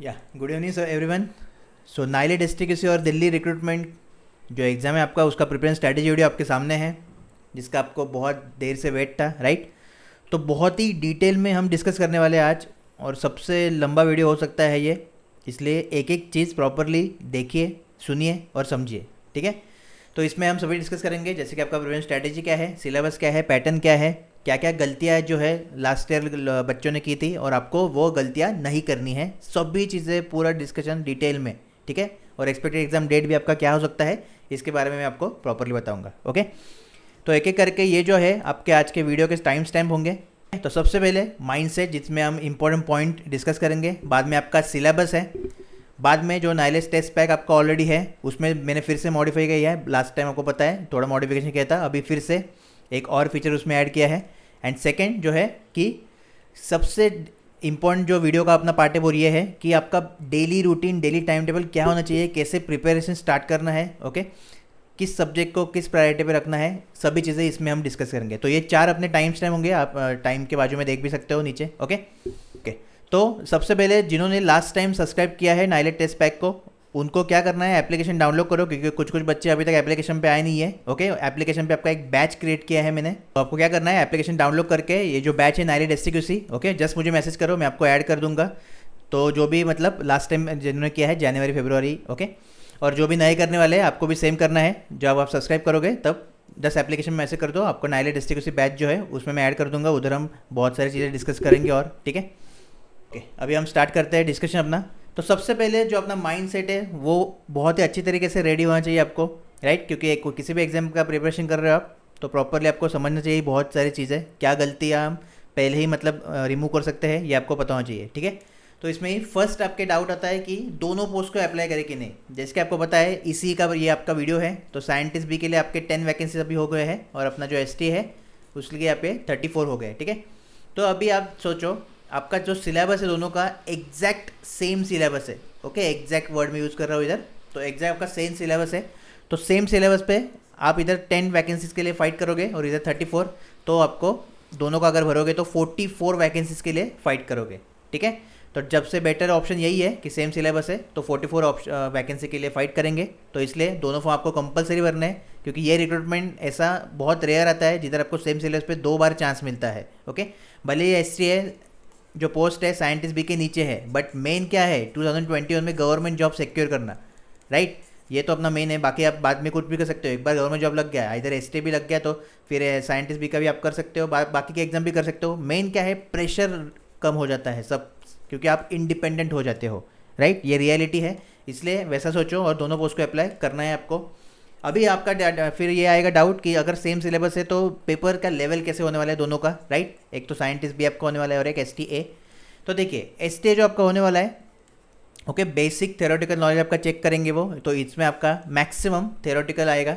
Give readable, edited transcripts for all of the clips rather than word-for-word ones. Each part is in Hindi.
या गुड इवनिंग सर एवरीवन। सो नाइले डिस्ट्रिक्ट और दिल्ली रिक्रूटमेंट जो एग्ज़ाम है आपका, उसका प्रिपरेशन स्ट्रैटेजी वीडियो आपके सामने है, जिसका आपको बहुत देर से वेट था, राइट। तो बहुत ही डिटेल में हम डिस्कस करने वाले हैं आज, और सबसे लंबा वीडियो हो सकता है ये, इसलिए एक एक चीज़ प्रॉपरली देखिए, सुनिए और समझिए, ठीक है। तो इसमें हम सभी डिस्कस करेंगे, जैसे कि आपका प्रिपरेशन स्ट्रैटेजी क्या है, सिलेबस क्या है, पैटर्न क्या है, क्या क्या गलतियाँ जो है लास्ट ईयर बच्चों ने की थी और आपको वो गलतियाँ नहीं करनी है, सभी चीज़ें पूरा डिस्कशन डिटेल में, ठीक है। और एक्सपेक्टेड एग्जाम डेट भी आपका क्या हो सकता है, इसके बारे में मैं आपको प्रॉपरली बताऊंगा, ओके। तो एक एक करके ये जो है आपके आज के वीडियो के टाइम स्टैम्प होंगे। तो सबसे पहले माइंडसेट, जिसमें हम इंपॉर्टेंट पॉइंट डिस्कस करेंगे, बाद में आपका सिलेबस है, बाद में जो नाइलेज टेस्ट पैक आपका ऑलरेडी है उसमें मैंने फिर से मॉडिफाई किया है, लास्ट टाइम आपको पता है थोड़ा मॉडिफिकेशन किया था, अभी फिर से एक और फीचर उसमें ऐड किया है। एंड सेकेंड जो है कि सबसे इम्पॉर्टेंट जो वीडियो का अपना पार्ट है वो ये है कि आपका daily routine, daily time table क्या होना चाहिए, कैसे प्रिपरेशन स्टार्ट करना है, ओके, किस सब्जेक्ट को किस प्रायोरिटी पे रखना है, सभी चीज़ें इसमें हम डिस्कस करेंगे। तो ये 4 अपने टाइम स्टैम्प होंगे, आप टाइम के बाजू में देख भी सकते हो नीचे, ओके ओके। तो सबसे पहले जिन्होंने लास्ट टाइम सब्सक्राइब किया है नाइलेज टेस्ट पैक को, उनको क्या करना है, एप्लीकेशन डाउनलोड करो, क्योंकि कुछ कुछ बच्चे अभी तक एप्लीकेशन पे आए नहीं है, ओके। एप्लीकेशन पे आपका एक बैच क्रिएट किया है मैंने, तो आपको क्या करना है, एप्लीकेशन डाउनलोड करके ये जो बैच है नाइलेज एसटीक्यूसी, ओके, जस्ट मुझे मैसेज करो, मैं आपको ऐड कर दूंगा। तो जो भी मतलब लास्ट टाइम जिन्होंने किया है जनवरी फरवरी, ओके, और जो भी नए करने वाले हैं आपको भी सेम करना है। जब आप सब्सक्राइब करोगे तब जस्ट एप्लीकेशन में मैसेज कर दो, आपको नाइलेज एसटीक्यूसी बैच जो है उसमें मैं ऐड कर दूंगा, उधर हम बहुत सारी चीज़ें डिस्कस करेंगे, और ठीक है, ओके। अभी हम स्टार्ट करते हैं डिस्कशन अपना। तो सबसे पहले जो अपना माइंड सेट है वो बहुत ही अच्छी तरीके से रेडी होना चाहिए आपको, राइट, क्योंकि किसी भी एग्जाम का प्रिपरेशन कर रहे हो आप, तो प्रॉपरली आपको समझना चाहिए बहुत सारी चीज़ें, क्या गलतियाँ हम पहले ही मतलब रिमूव कर सकते हैं, ये आपको पता होना चाहिए, ठीक है। तो इसमें ही फर्स्ट आपके डाउट आता है कि दोनों पोस्ट को अप्लाई करें कि नहीं। जैसे कि आपको पता है इसी का ये आपका वीडियो है, तो साइंटिस्ट बी के लिए आपके 10 वैकेंसीज अभी हो गए हैं, और अपना जो एस है उसके लिए यहाँ पे 34 हो गए, ठीक है। तो अभी आप सोचो, आपका जो सिलेबस है दोनों का एग्जैक्ट सेम सिलेबस है, ओके, एग्जैक्ट वर्ड में यूज़ कर रहा हूँ इधर, तो एग्जैक्ट आपका सेम सिलेबस है। तो सेम सिलेबस पे आप इधर 10 वैकेंसीज़ के लिए फाइट करोगे और इधर 34, तो आपको दोनों का अगर भरोगे तो 44 वैकेंसीज़ के लिए फाइट करोगे, ठीक है। तो जब से बेटर ऑप्शन यही है कि सेम सिलेबस है, तो 44 वैकेंसी के लिए फाइट करेंगे, तो इसलिए दोनों फॉर्म आपको कंपलसरी भरने हैं, क्योंकि ये रिक्रूटमेंट ऐसा बहुत रेयर आता है जिधर आपको सेम सिलेबस पे 2 बार चांस मिलता है, ओके। भले ये एस है, जो पोस्ट है साइंटिस्ट बी के नीचे है, बट मेन क्या है 2021 में गवर्नमेंट जॉब सिक्योर करना, राइट, ये तो अपना मेन है। बाकी आप बाद में कुछ भी कर सकते हो, एक बार गवर्नमेंट जॉब लग गया, इधर एस भी लग गया, तो फिर साइंटिस्ट बी का भी आप कर सकते हो, बाकी के एग्जाम भी कर सकते हो। मेन क्या है, प्रेशर कम हो जाता है सब, क्योंकि आप इंडिपेंडेंट हो जाते हो, राइट, ये रियलिटी है, इसलिए वैसा सोचो और दोनों पोस्ट को अप्लाई करना है आपको। अभी आपका फिर ये आएगा डाउट कि अगर सेम सिलेबस है तो पेपर का लेवल कैसे होने वाला है दोनों का, राइट। एक तो साइंटिस्ट भी आपका होने वाला है और एक एस तो देखिए एस जो आपका होने वाला है, ओके, बेसिक थ्योरेटिकल नॉलेज आपका चेक करेंगे वो, तो इसमें आपका मैक्सिमम थ्योरेटिकल आएगा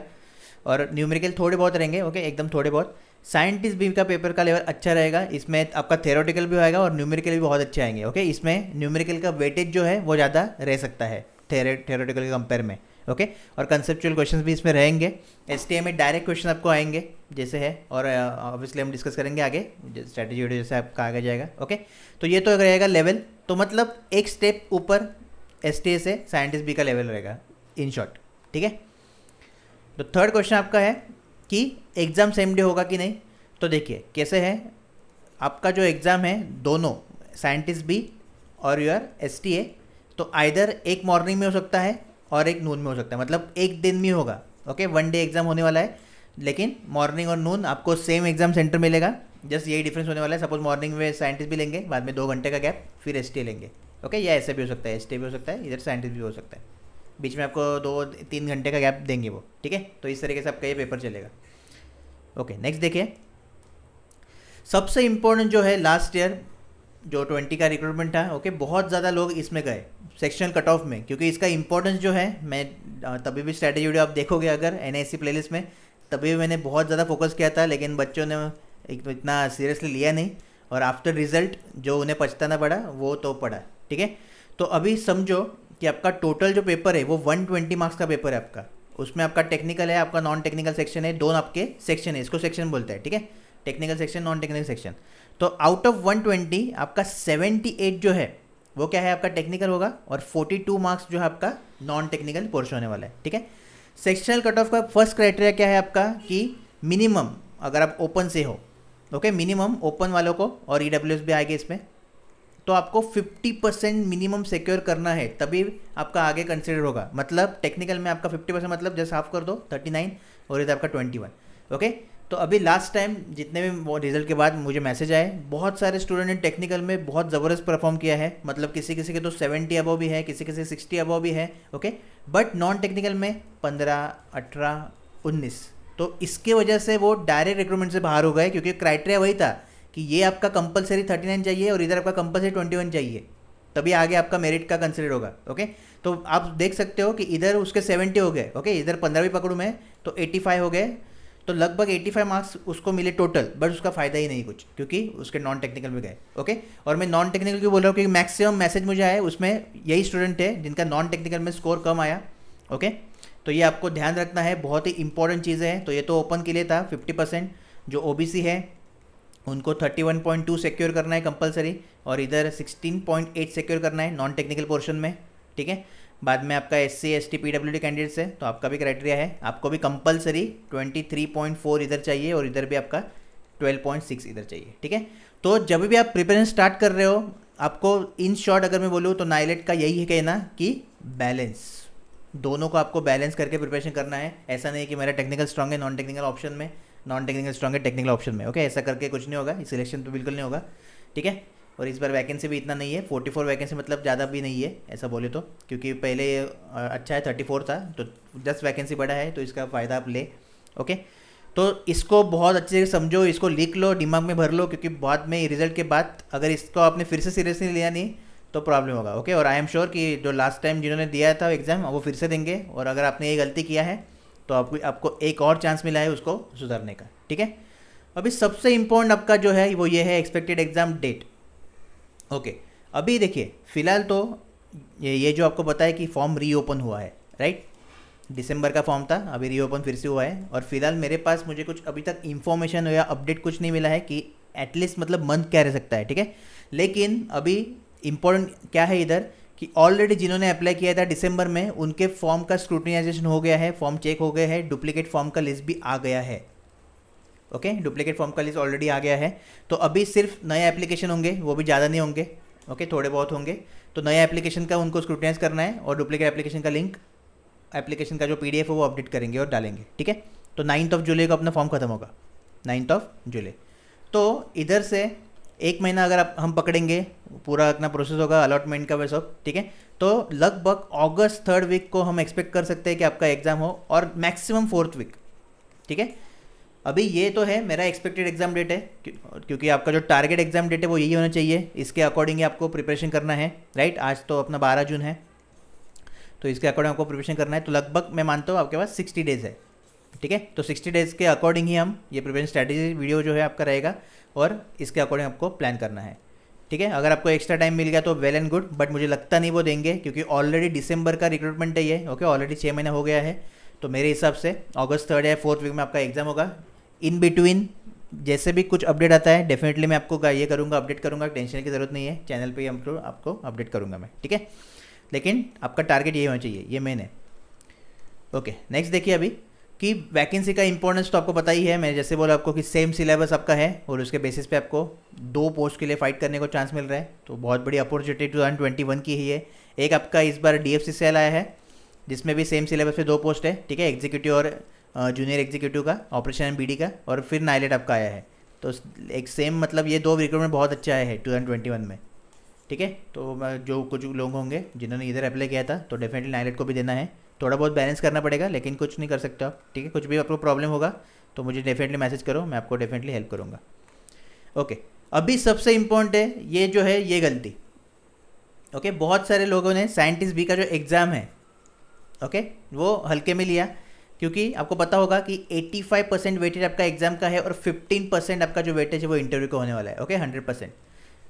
और न्यूमेरिकल थोड़े बहुत रहेंगे, ओके, एकदम थोड़े बहुत। साइंटिस्ट भी का पेपर का लेवल अच्छा रहेगा, इसमें आपका थ्योरेटिकल भी आएगा और न्यूमेरिकल भी बहुत अच्छे आएंगे, ओके। इसमें न्यूमेरिकल का वेटेज जो है वो ज़्यादा रह सकता है थ्योरेटिकल के कंपेयर में, ओके। और कंसेप्चुअल क्वेश्चंस भी इसमें रहेंगे, एसटीए में डायरेक्ट क्वेश्चन आपको आएंगे जैसे है, और ऑब्वियसली हम डिस्कस करेंगे आगे स्ट्रैटेजी वीडियो जैसे आपका आगे जाएगा, ओके। तो ये तो रहेगा लेवल, तो मतलब एक स्टेप ऊपर एसटीए से साइंटिस्ट बी का लेवल रहेगा इन शॉर्ट, ठीक है। तो थर्ड क्वेश्चन आपका है कि एग्ज़ाम सेम डे होगा कि नहीं। तो देखिए कैसे है, आपका जो एग्ज़ाम है दोनों साइंटिस्ट बी और योर एसटीए, तो आइदर एक मॉर्निंग में हो सकता है और एक नून में हो सकता है, मतलब एक दिन में होगा, ओके, 1 डे एग्जाम होने वाला है, लेकिन मॉर्निंग और नून आपको सेम एग्जाम सेंटर मिलेगा, जस्ट यही डिफरेंस होने वाला है। सपोज मॉर्निंग में साइंटिस्ट भी लेंगे, बाद में 2 घंटे का गैप, फिर एस लेंगे, ओके, या ऐसे भी हो सकता है, एस भी हो सकता है, इधर साइंटिस्ट भी हो सकता है, बीच में आपको 2-3 घंटे का गैप देंगे वो, ठीक है। तो इस तरीके से आपका ये पेपर चलेगा, ओके। नेक्स्ट देखिए, सबसे इम्पोर्टेंट जो है लास्ट ईयर जो 20 का रिक्रूटमेंट था, ओके, बहुत ज़्यादा लोग इसमें गए सेक्शनल कट ऑफ में, क्योंकि इसका इंपॉर्टेंस जो है, मैं तभी भी स्ट्रैटेजी वीडियो आप देखोगे अगर एनआईसी प्लेलिस्ट में, तभी भी मैंने बहुत ज़्यादा फोकस किया था, लेकिन बच्चों ने इतना सीरियसली लिया नहीं, और आफ्टर रिजल्ट जो उन्हें पछताना पड़ा वो तो पड़ा, ठीक है। तो अभी समझो कि आपका टोटल जो पेपर है वो 120 मार्क्स का पेपर है आपका, उसमें आपका टेक्निकल है, आपका नॉन टेक्निकल सेक्शन है, 2 आपके सेक्शन है, इसको सेक्शन बोलते हैं, ठीक है, technical section, non technical section. तो आउट ऑफ 120 आपका 78 जो है वो क्या है आपका टेक्निकल होगा, और 42 मार्क्स जो है आपका नॉन टेक्निकल पोर्शन होने वाला है, ठीक है। सेक्शनल कट ऑफ का फर्स्ट क्राइटेरिया क्या है आपका कि मिनिमम अगर आप ओपन से हो, ओके, मिनिमम ओपन वालों को, और EWS भी आएगा इसमें, तो आपको 50% मिनिमम सिक्योर करना है, तभी आपका आगे कंसिडर होगा। मतलब टेक्निकल में आपका 50% मतलब जस्ट हाफ कर दो 39, और इधर आपका 21, ओके। तो अभी लास्ट टाइम जितने भी वो रिजल्ट के बाद मुझे मैसेज आए, बहुत सारे स्टूडेंट ने टेक्निकल में बहुत ज़बरदस्त परफॉर्म किया है, मतलब किसी किसी के तो 70 अबव भी है, किसी किसी 60 अबव भी है, ओके। बट नॉन टेक्निकल में 15, 18, 19, तो इसके वजह से वो डायरेक्ट रिक्रूटमेंट से बाहर हो गए, क्योंकि क्राइटेरिया वही था कि ये आपका कंपलसरी 39 चाहिए और इधर आपका कंपलसरी 21 चाहिए, तभी आगे आपका मेरिट का कंसिडर होगा, ओके। तो आप देख सकते हो कि इधर उसके 70 हो गए, ओके, इधर 15 भी पकड़ूँ मैं तो 85 हो गए, तो लगभग 85 मार्क्स उसको मिले टोटल, बट उसका फ़ायदा ही नहीं कुछ, क्योंकि उसके नॉन टेक्निकल में गए, ओके। और मैं नॉन टेक्निकल क्यों बोल रहा हूँ, क्योंकि मैक्सिमम मैसेज मुझे आए उसमें यही स्टूडेंट है जिनका नॉन टेक्निकल में स्कोर कम आया, ओके। तो ये आपको ध्यान रखना है, बहुत ही इंपॉर्टेंट चीज़ें हैं। तो ये तो ओपन के लिए था 50%, जो OBC है उनको 31.2 सिक्योर करना है कंपलसरी, और इधर 16.8 सिक्योर करना है नॉन टेक्निकल पोर्शन में, ठीक है। बाद में आपका SC ST PWD कैंडिडेट्स है, तो आपका भी क्राइटेरिया है, आपको भी कंपलसरी 23.4 इधर चाहिए, और इधर भी आपका 12.6 इधर चाहिए, ठीक है। तो जब भी आप प्रिपरेशन स्टार्ट कर रहे हो, आपको इन शॉर्ट अगर मैं बोलूँ तो नाइलेट का यही है कहना कि बैलेंस, दोनों को आपको बैलेंस करके प्रिपरेशन करना है। ऐसा नहीं कि मेरा टेक्निकल स्ट्रॉन्ग है नॉन टेक्निकल ऑप्शन में, नॉन टेक्निकल स्ट्रॉन्ग है टेक्निकल ऑप्शन में, ओके, ऐसा करके कुछ नहीं होगा, सिलेक्शन तो बिल्कुल नहीं होगा, ठीक है। और इस बार वैकेंसी भी इतना नहीं है, 44 वैकेंसी, मतलब ज़्यादा भी नहीं है ऐसा बोले तो, क्योंकि पहले अच्छा है 34 था, तो 10 वैकेंसी बढ़ा है, तो इसका फ़ायदा आप ले, ओके। तो इसको बहुत अच्छे से समझो, इसको लिख लो, दिमाग में भर लो, क्योंकि बाद में रिजल्ट के बाद अगर इसको आपने फिर से सीरियसली लिया नहीं तो प्रॉब्लम होगा, ओके। और आई एम श्योर कि जो लास्ट टाइम जिन्होंने दिया था एग्ज़ाम वो फिर से देंगे, और अगर आपने ये गलती किया है तो आपको एक और चांस मिला है उसको सुधारने का, ठीक है। अभी सबसे इम्पोर्टेंट आपका जो है वो ये है एक्सपेक्टेड एग्ज़ाम डेट, ओके। अभी देखिए फ़िलहाल तो ये जो आपको पता है कि फॉर्म रीओपन हुआ है, राइट, दिसंबर का फॉर्म था, अभी रीओपन फिर से हुआ है, और फिलहाल मेरे पास मुझे कुछ अभी तक इन्फॉर्मेशन या अपडेट कुछ नहीं मिला है कि एटलीस्ट मतलब मंथ क्या रह सकता है, ठीक है। लेकिन अभी इम्पोर्टेंट क्या है इधर कि ऑलरेडी जिन्होंने अप्लाई किया था दिसंबर में, उनके फॉर्म का स्क्रूटनाइजेशन हो गया है, फॉर्म चेक हो गए हैं, डुप्लीकेट फॉर्म का लिस्ट भी आ गया है, ओके, डुप्लीकेट फॉर्म का लिस्ट ऑलरेडी आ गया है। तो अभी सिर्फ नए एप्लीकेशन होंगे, वो भी ज़्यादा नहीं होंगे, ओके, थोड़े बहुत होंगे। तो नए एप्लीकेशन का उनको स्क्रूटनाइज करना है, और डुप्लीकेट एप्लीकेशन का लिंक, एप्लीकेशन का जो PDF है वो अपडेट करेंगे और डालेंगे, ठीक है। तो 9 जुलाई को अपना फॉर्म खत्म होगा, 9 जुलाई। तो इधर से एक महीना अगर आप हम पकड़ेंगे, पूरा अपना प्रोसेस होगा अलॉटमेंट का, वे सब, ठीक है। तो लगभग अगस्त 3rd वीक को हम एक्सपेक्ट कर सकते हैं कि आपका एग्ज़ाम हो, और मैक्सिमम 4th वीक, ठीक है। अभी ये तो है मेरा एक्सपेक्टेड एग्जाम डेट है, क्योंकि आपका जो टारगेट एग्जाम डेट है वो यही होना चाहिए, इसके अकॉर्डिंग ही आपको प्रिपरेशन करना है, राइट। आज तो अपना 12 जून है, तो इसके अकॉर्डिंग आपको प्रिपरेशन करना है। तो लगभग मैं मानता हूँ आपके पास 60 डेज़ है, ठीक है। तो 60 डेज़ के अकॉर्डिंग ही हम ये प्रिपरेशन स्ट्रैटेजी वीडियो जो है आपका रहेगा, और इसके अकॉर्डिंग आपको प्लान करना है, ठीक है। अगर आपको एक्स्ट्रा टाइम मिल गया तो वेल एंड गुड, बट मुझे लगता नहीं वो देंगे, क्योंकि ऑलरेडी दिसंबर का रिक्रूटमेंट है ये, ओके, ऑलरेडी 6 महीना हो गया है। तो मेरे हिसाब से अगस्त 3rd या 4th वीक में आपका एग्जाम होगा। इन बिटवीन जैसे भी कुछ अपडेट आता है डेफिनेटली मैं आपको ये करूँगा, अपडेट करूँगा, टेंशन की ज़रूरत नहीं है, चैनल पे ही आपको अपडेट करूँगा मैं, ठीक है। लेकिन आपका टारगेट ये होना चाहिए, ये मेन है, ओके। नेक्स्ट देखिए अभी कि वैकेंसी का इंपॉर्टेंस तो आपको पता ही है, मैंने जैसे बोला आपको कि सेम सिलेबस आपका है, और उसके बेसिस पे आपको 2 पोस्ट के लिए फाइट करने को चांस मिल रहा है, तो बहुत बड़ी अपॉर्चुनिटी 2021 की ही है। एक आपका इस बार DFCCL आया है, जिसमें भी सेम सिलेबस पे 2 पोस्ट है, ठीक है, एग्जीक्यूटिव और जूनियर एग्जीक्यूटिव का, ऑपरेशन एंड BD का, और फिर नाइलेट आपका आया है। तो एक सेम मतलब ये 2 रिक्रूटमेंट बहुत अच्छे आए हैं 2021 में, ठीक है। तो जो कुछ लोग होंगे जिन्होंने इधर अप्लाई किया था, तो डेफिनेटली नाइलेट को भी देना है, थोड़ा बहुत बैलेंस करना पड़ेगा, लेकिन कुछ नहीं कर सकते आप, ठीक है। कुछ भी आपको प्रॉब्लम होगा तो मुझे डेफिनेटली मैसेज करो, मैं आपको डेफिनेटली हेल्प करूँगा, ओके। अभी सबसे इम्पोर्टेंट है ये जो है ये गलती, ओके। बहुत सारे लोगों ने साइंटिस्ट B का जो एग्ज़ाम है, ओके, वो हल्के में लिया, क्योंकि आपको पता होगा कि 85% वेटेज आपका एग्जाम का है, और 15% आपका जो वेटेज है वो इंटरव्यू का होने वाला है, ओके, 100%।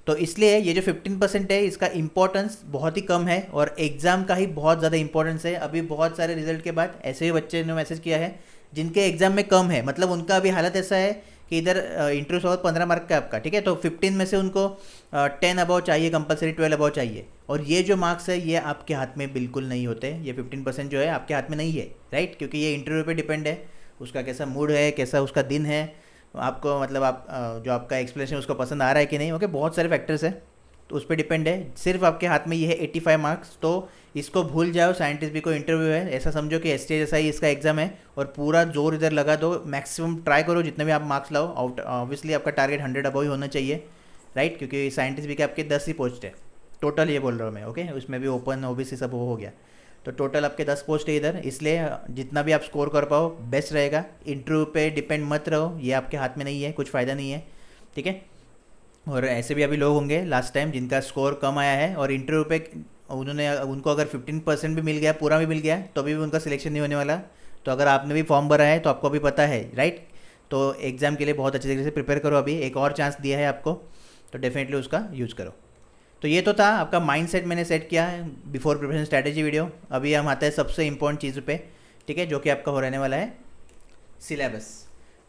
तो इसलिए ये जो 15% है इसका इंपॉर्टेंस बहुत ही कम है, और एग्ज़ाम का ही बहुत ज़्यादा इंपॉर्टेंस है। अभी बहुत सारे रिजल्ट के बाद ऐसे ही बच्चे ने मैसेज किया है जिनके एग्ज़ाम में कम है, मतलब उनका अभी हालत ऐसा है कि इधर इंटरव्यू सवाल 15 मार्क का आपका, ठीक है, तो 15 में से उनको 10 अबाव चाहिए कंपलसरी, 12 अबाव चाहिए, और ये जो मार्क्स है ये आपके हाथ में बिल्कुल नहीं होते, ये 15% जो है आपके हाथ में नहीं है, राइट, क्योंकि ये इंटरव्यू पे डिपेंड है, उसका कैसा मूड है, कैसा उसका दिन है, आपको मतलब आप जो आपका एक्सप्लेनेशन उसको पसंद आ रहा है कि नहीं, ओके, बहुत सारे फैक्टर्स है, तो उस पर डिपेंड है, सिर्फ आपके हाथ में ये है 85 मार्क्स, तो इसको भूल जाओ, साइंटिस्ट भी कोई इंटरव्यू है ऐसा समझो कि एस टी जैसा ही इसका एग्जाम है, और पूरा जोर इधर लगा दो, मैक्सिमम ट्राई करो जितने भी आप मार्क्स लाओ, आउट ऑब्वियसली आपका टारगेट 100 अबव ही होना चाहिए, राइट, क्योंकि साइंटिस्ट भी के आपके 10 ही पोस्ट है टोटल, ये बोल रहा हूँ मैं, ओके, उसमें भी ओपन ओबीसी सब वो हो गया, तो टोटल आपके 10 पोस्ट है इधर, इसलिए जितना भी आप स्कोर कर पाओ बेस्ट रहेगा, इंटरव्यू पे डिपेंड मत रहो, ये आपके हाथ में नहीं है, कुछ फ़ायदा नहीं है, ठीक है। और ऐसे भी अभी लोग होंगे लास्ट टाइम जिनका स्कोर कम आया है और इंटरव्यू पे उनको अगर 15% भी मिल गया, पूरा भी मिल गया, तो अभी भी उनका सिलेक्शन नहीं होने वाला, तो अगर आपने भी फॉर्म भरा है तो आपको अभी पता है, राइट, तो एग्ज़ाम के लिए बहुत अच्छे तरीके से प्रिपेयर करो, अभी एक और चांस दिया है आपको, तो डेफिनेटली उसका यूज़ करो। तो ये तो था आपका माइंड सेट, मैंने सेट किया है बिफोर प्रिपरेशन स्ट्रैटेजी वीडियो। अभी हम आते हैं सबसे इंपॉर्टेंट चीज़ पे, ठीक है, जो कि आपका हो रहने वाला है सिलेबस।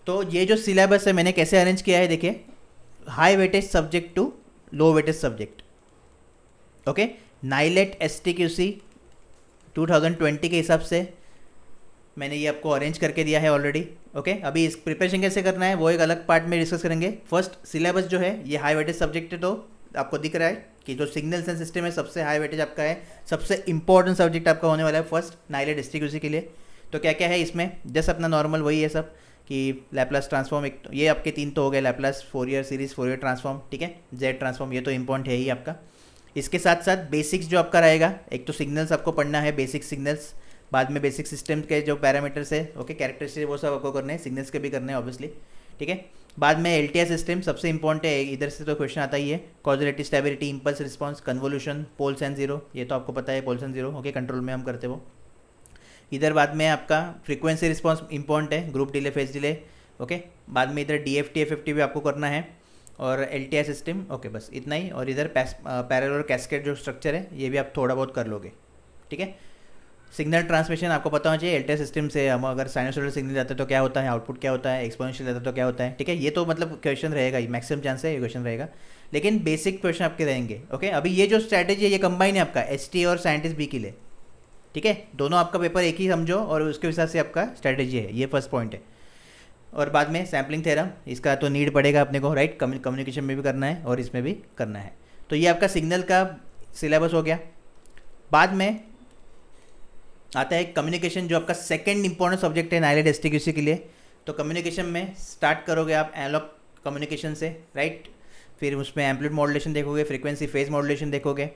तो ये जो सिलेबस है मैंने कैसे अरेंज किया है, देखिए, high weightage subject to low weightage subject, okay, NIELIT STQC 2020 के हिसाब से मैंने ये आपको अरेंज करके दिया है ऑलरेडी, ओके। अभी इस प्रिपरेशन कैसे करना है वो एक अलग पार्ट में डिस्कस करेंगे। फर्स्ट सिलेबस जो है ये हाई वेटेज सब्जेक्ट है, तो आपको दिख रहा है कि जो सिग्नल्स एंड सिस्टम है सबसे हाई वेटेज आपका है, सबसे इंपॉर्टेंट सब्जेक्ट आपका होने वाला है फर्स्ट नाइलेट STQC के लिए। तो क्या क्या है इसमें, जस्ट अपना नॉर्मल वही है सब, कि लैपलास ट्रांसफॉर्म, एक तो ये आपके 3 तो हो गए, Laplace Fourier series, Fourier transform, ठीक है, जेड ट्रांसफॉर्म, ये तो इंपॉर्टेंट है ही आपका। इसके साथ साथ बेसिक्स जो आपका रहेगा, एक तो सिग्नल्स आपको पढ़ना है, बेसिक सिग्नल्स, बाद में बेसिक सिस्टम के जो पैरामीटर्स है, ओके, कैरेक्टरिस्टिक, वो सब आपको करने हैं, सिग्नल्स के भी करने हैं ऑब्वियसली, ठीक है। बाद में LTI सिस्टम सबसे इंपॉर्टेंट है, इधर से तो क्वेश्चन आता ही है, causality, stability, impulse response, convolution, poles and zero, ये तो आपको पता है, poles and zero, okay, control में हम करते वो। इधर बाद में आपका फ्रीक्वेंसी रिस्पॉन्स इंपॉर्टेंट है, group delay, phase delay, okay. बाद में इधर DFT FFT भी आपको करना है, और LTI सिस्टम, ओके, बस इतना ही। और इधर पैरेलल और कैस्केड जो स्ट्रक्चर है ये भी आप थोड़ा बहुत कर लोगे, ठीक है। सिग्नल ट्रांसमिशन आपको पता होना चाहिए, LTI सिस्टम से हम अगर साइनसोइडल सिग्नल जाते हैं तो क्या होता है, आउटपुट क्या होता है, एक्सपोनेंशियल जाता है तो क्या होता है, ठीक है, ये तो मतलब क्वेश्चन रहेगा ही, मैक्सिमम चांस है ये क्वेश्चन रहेगा, लेकिन बेसिक क्वेश्चन आपके रहेंगे, ओके। अभी ये जो स्ट्रैटेजी है ये कंबाइन है आपका ST और साइंटिस्ट बी के लिए, ठीक है, दोनों आपका पेपर एक ही समझो और उसके हिसाब से आपका स्ट्रैटेजी है, ये फर्स्ट पॉइंट है। और बाद में सैम्पलिंग थ्योरम, इसका तो नीड पड़ेगा अपने को, राइट, कम्युनिकेशन में भी करना है और इसमें भी करना है। तो ये आपका सिग्नल का सिलेबस हो गया। बाद में आता है कम्युनिकेशन, जो आपका सेकंड इंपॉर्टेंट सब्जेक्ट है नाइलेट STQC के लिए। तो कम्युनिकेशन में स्टार्ट करोगे आप एनालॉग कम्युनिकेशन से, राइट, फिर उसमें एम्पलीट्यूड मॉड्यूलेशन देखोगे, फ्रीक्वेंसी फेज मॉड्यूलेशन देखोगे,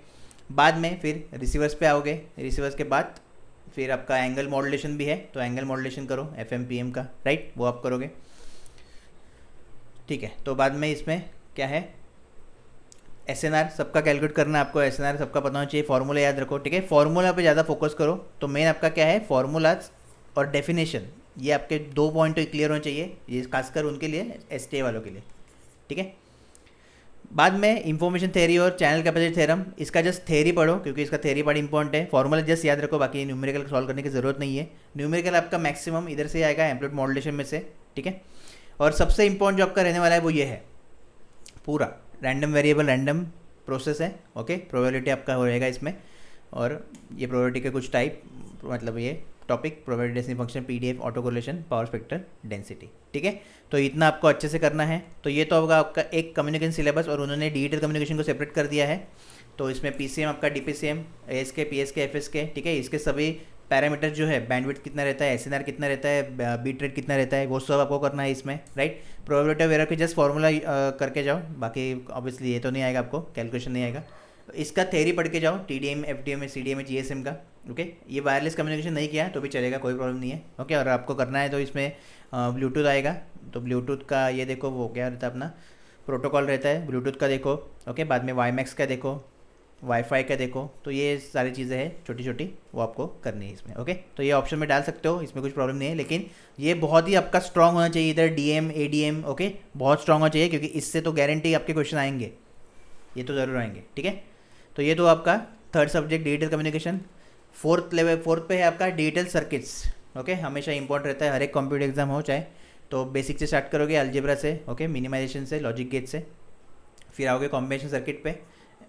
बाद में फिर रिसीवर्स पे आओगे, रिसीवर्स के बाद फिर आपका एंगल मॉड्यूलेशन भी है, तो एंगल मॉड्यूलेशन करो FM PM का, राइट, वो आप करोगे, ठीक है। तो बाद में इसमें क्या है, SNR सबका कैलकुलेट करना है आपको, SNR सबका पता होना चाहिए, फार्मूला याद रखो, ठीक है, फार्मूला पे ज़्यादा फोकस करो। तो मेन आपका क्या है, फार्मूलाज और डेफिनेशन, ये आपके 2 पॉइंट तो क्लियर होने चाहिए, ये खासकर उनके लिए STA वालों के लिए, ठीक है। बाद में इंफॉर्मेशन थ्योरी और चैनल कैपेसिटी थ्योरम, इसका जस्ट थ्योरी पढ़ो क्योंकि इसका थ्योरी बड़ा इंपॉर्टेंट है, फॉर्मूला जस्ट याद रखो, बाकी न्यूमेरिकल सॉल्व करने की ज़रूरत नहीं है। न्यूमेरिकल आपका मैक्सिमम इधर से आएगा एम्पलीट्यूड मॉड्यूलेशन में से, ठीक है। और सबसे इंपॉर्टेंट जो आपका रहने वाला है वो ये है, पूरा रैंडम वेरिएबल रैंडम प्रोसेस है, ओके, प्रोबेबिलिटी आपका हो रहेगा इसमें, और ये प्रोबेबिलिटी के कुछ टाइप, मतलब ये topic, probability density function, PDF, auto correlation, power spectral density, ठीक है। तो इतना आपको अच्छे से करना है। तो ये तो होगा आपका एक कम्युनिकेशन सिलेबस, और उन्होंने डिजिटल कम्युनिकेशन को सेपरेट कर दिया है। तो इसमें PCM आपका, DPCM, ASK, PSK, FSK, ठीक है, इसके सभी पैरामीटर जो है, बैंडविड्थ कितना रहता है, SNR कितना रहता है, बीट रेट कितना रहता है, वो सब आपको करना है इसमें, राइट। प्रोबेबिलिटी ऑफ एरर के जस्ट फॉर्मूला करके जाओ, बाकी ऑब्वियसली ये तो नहीं आएगा आपको, कैलकुलेशन नहीं आएगा। इसका थ्योरी पढ़ के जाओ, TDM, FDM, CDM, GSM का, ओके। ये वायरलेस कम्युनिकेशन नहीं किया तो भी चलेगा, कोई प्रॉब्लम नहीं है, ओके। और आपको करना है तो इसमें ब्लूटूथ आएगा, तो ब्लूटूथ का ये देखो, वो क्या रहता है अपना प्रोटोकॉल रहता है ब्लूटूथ का, देखो, ओके। बाद में WiMAX का देखो, वाईफाई का देखो, तो ये सारी चीज़ें हैं छोटी छोटी, वो आपको करनी है इसमें, ओके। तो ये ऑप्शन में डाल सकते हो, इसमें कुछ प्रॉब्लम नहीं है, लेकिन ये बहुत ही आपका स्ट्रांग होना चाहिए, इधर DM ADM, ओके, बहुत स्ट्रांग होना चाहिए, क्योंकि इससे तो गारंटी आपके क्वेश्चन आएंगे, ये तो ज़रूर आएंगे, ठीक है। तो ये तो आपका third subject digital communication. Fourth पे है आपका डिजिटल सर्किट्स, ओके, हमेशा इंपॉर्टेंट रहता है, हर एक कंप्यूटर एग्जाम हो चाहे, तो बेसिक से स्टार्ट करोगे अलजेब्रा से, ओके, मिनिमाइजेशन से, लॉजिक गेट से, फिर आओगे कॉम्बिनेशन सर्किट पे,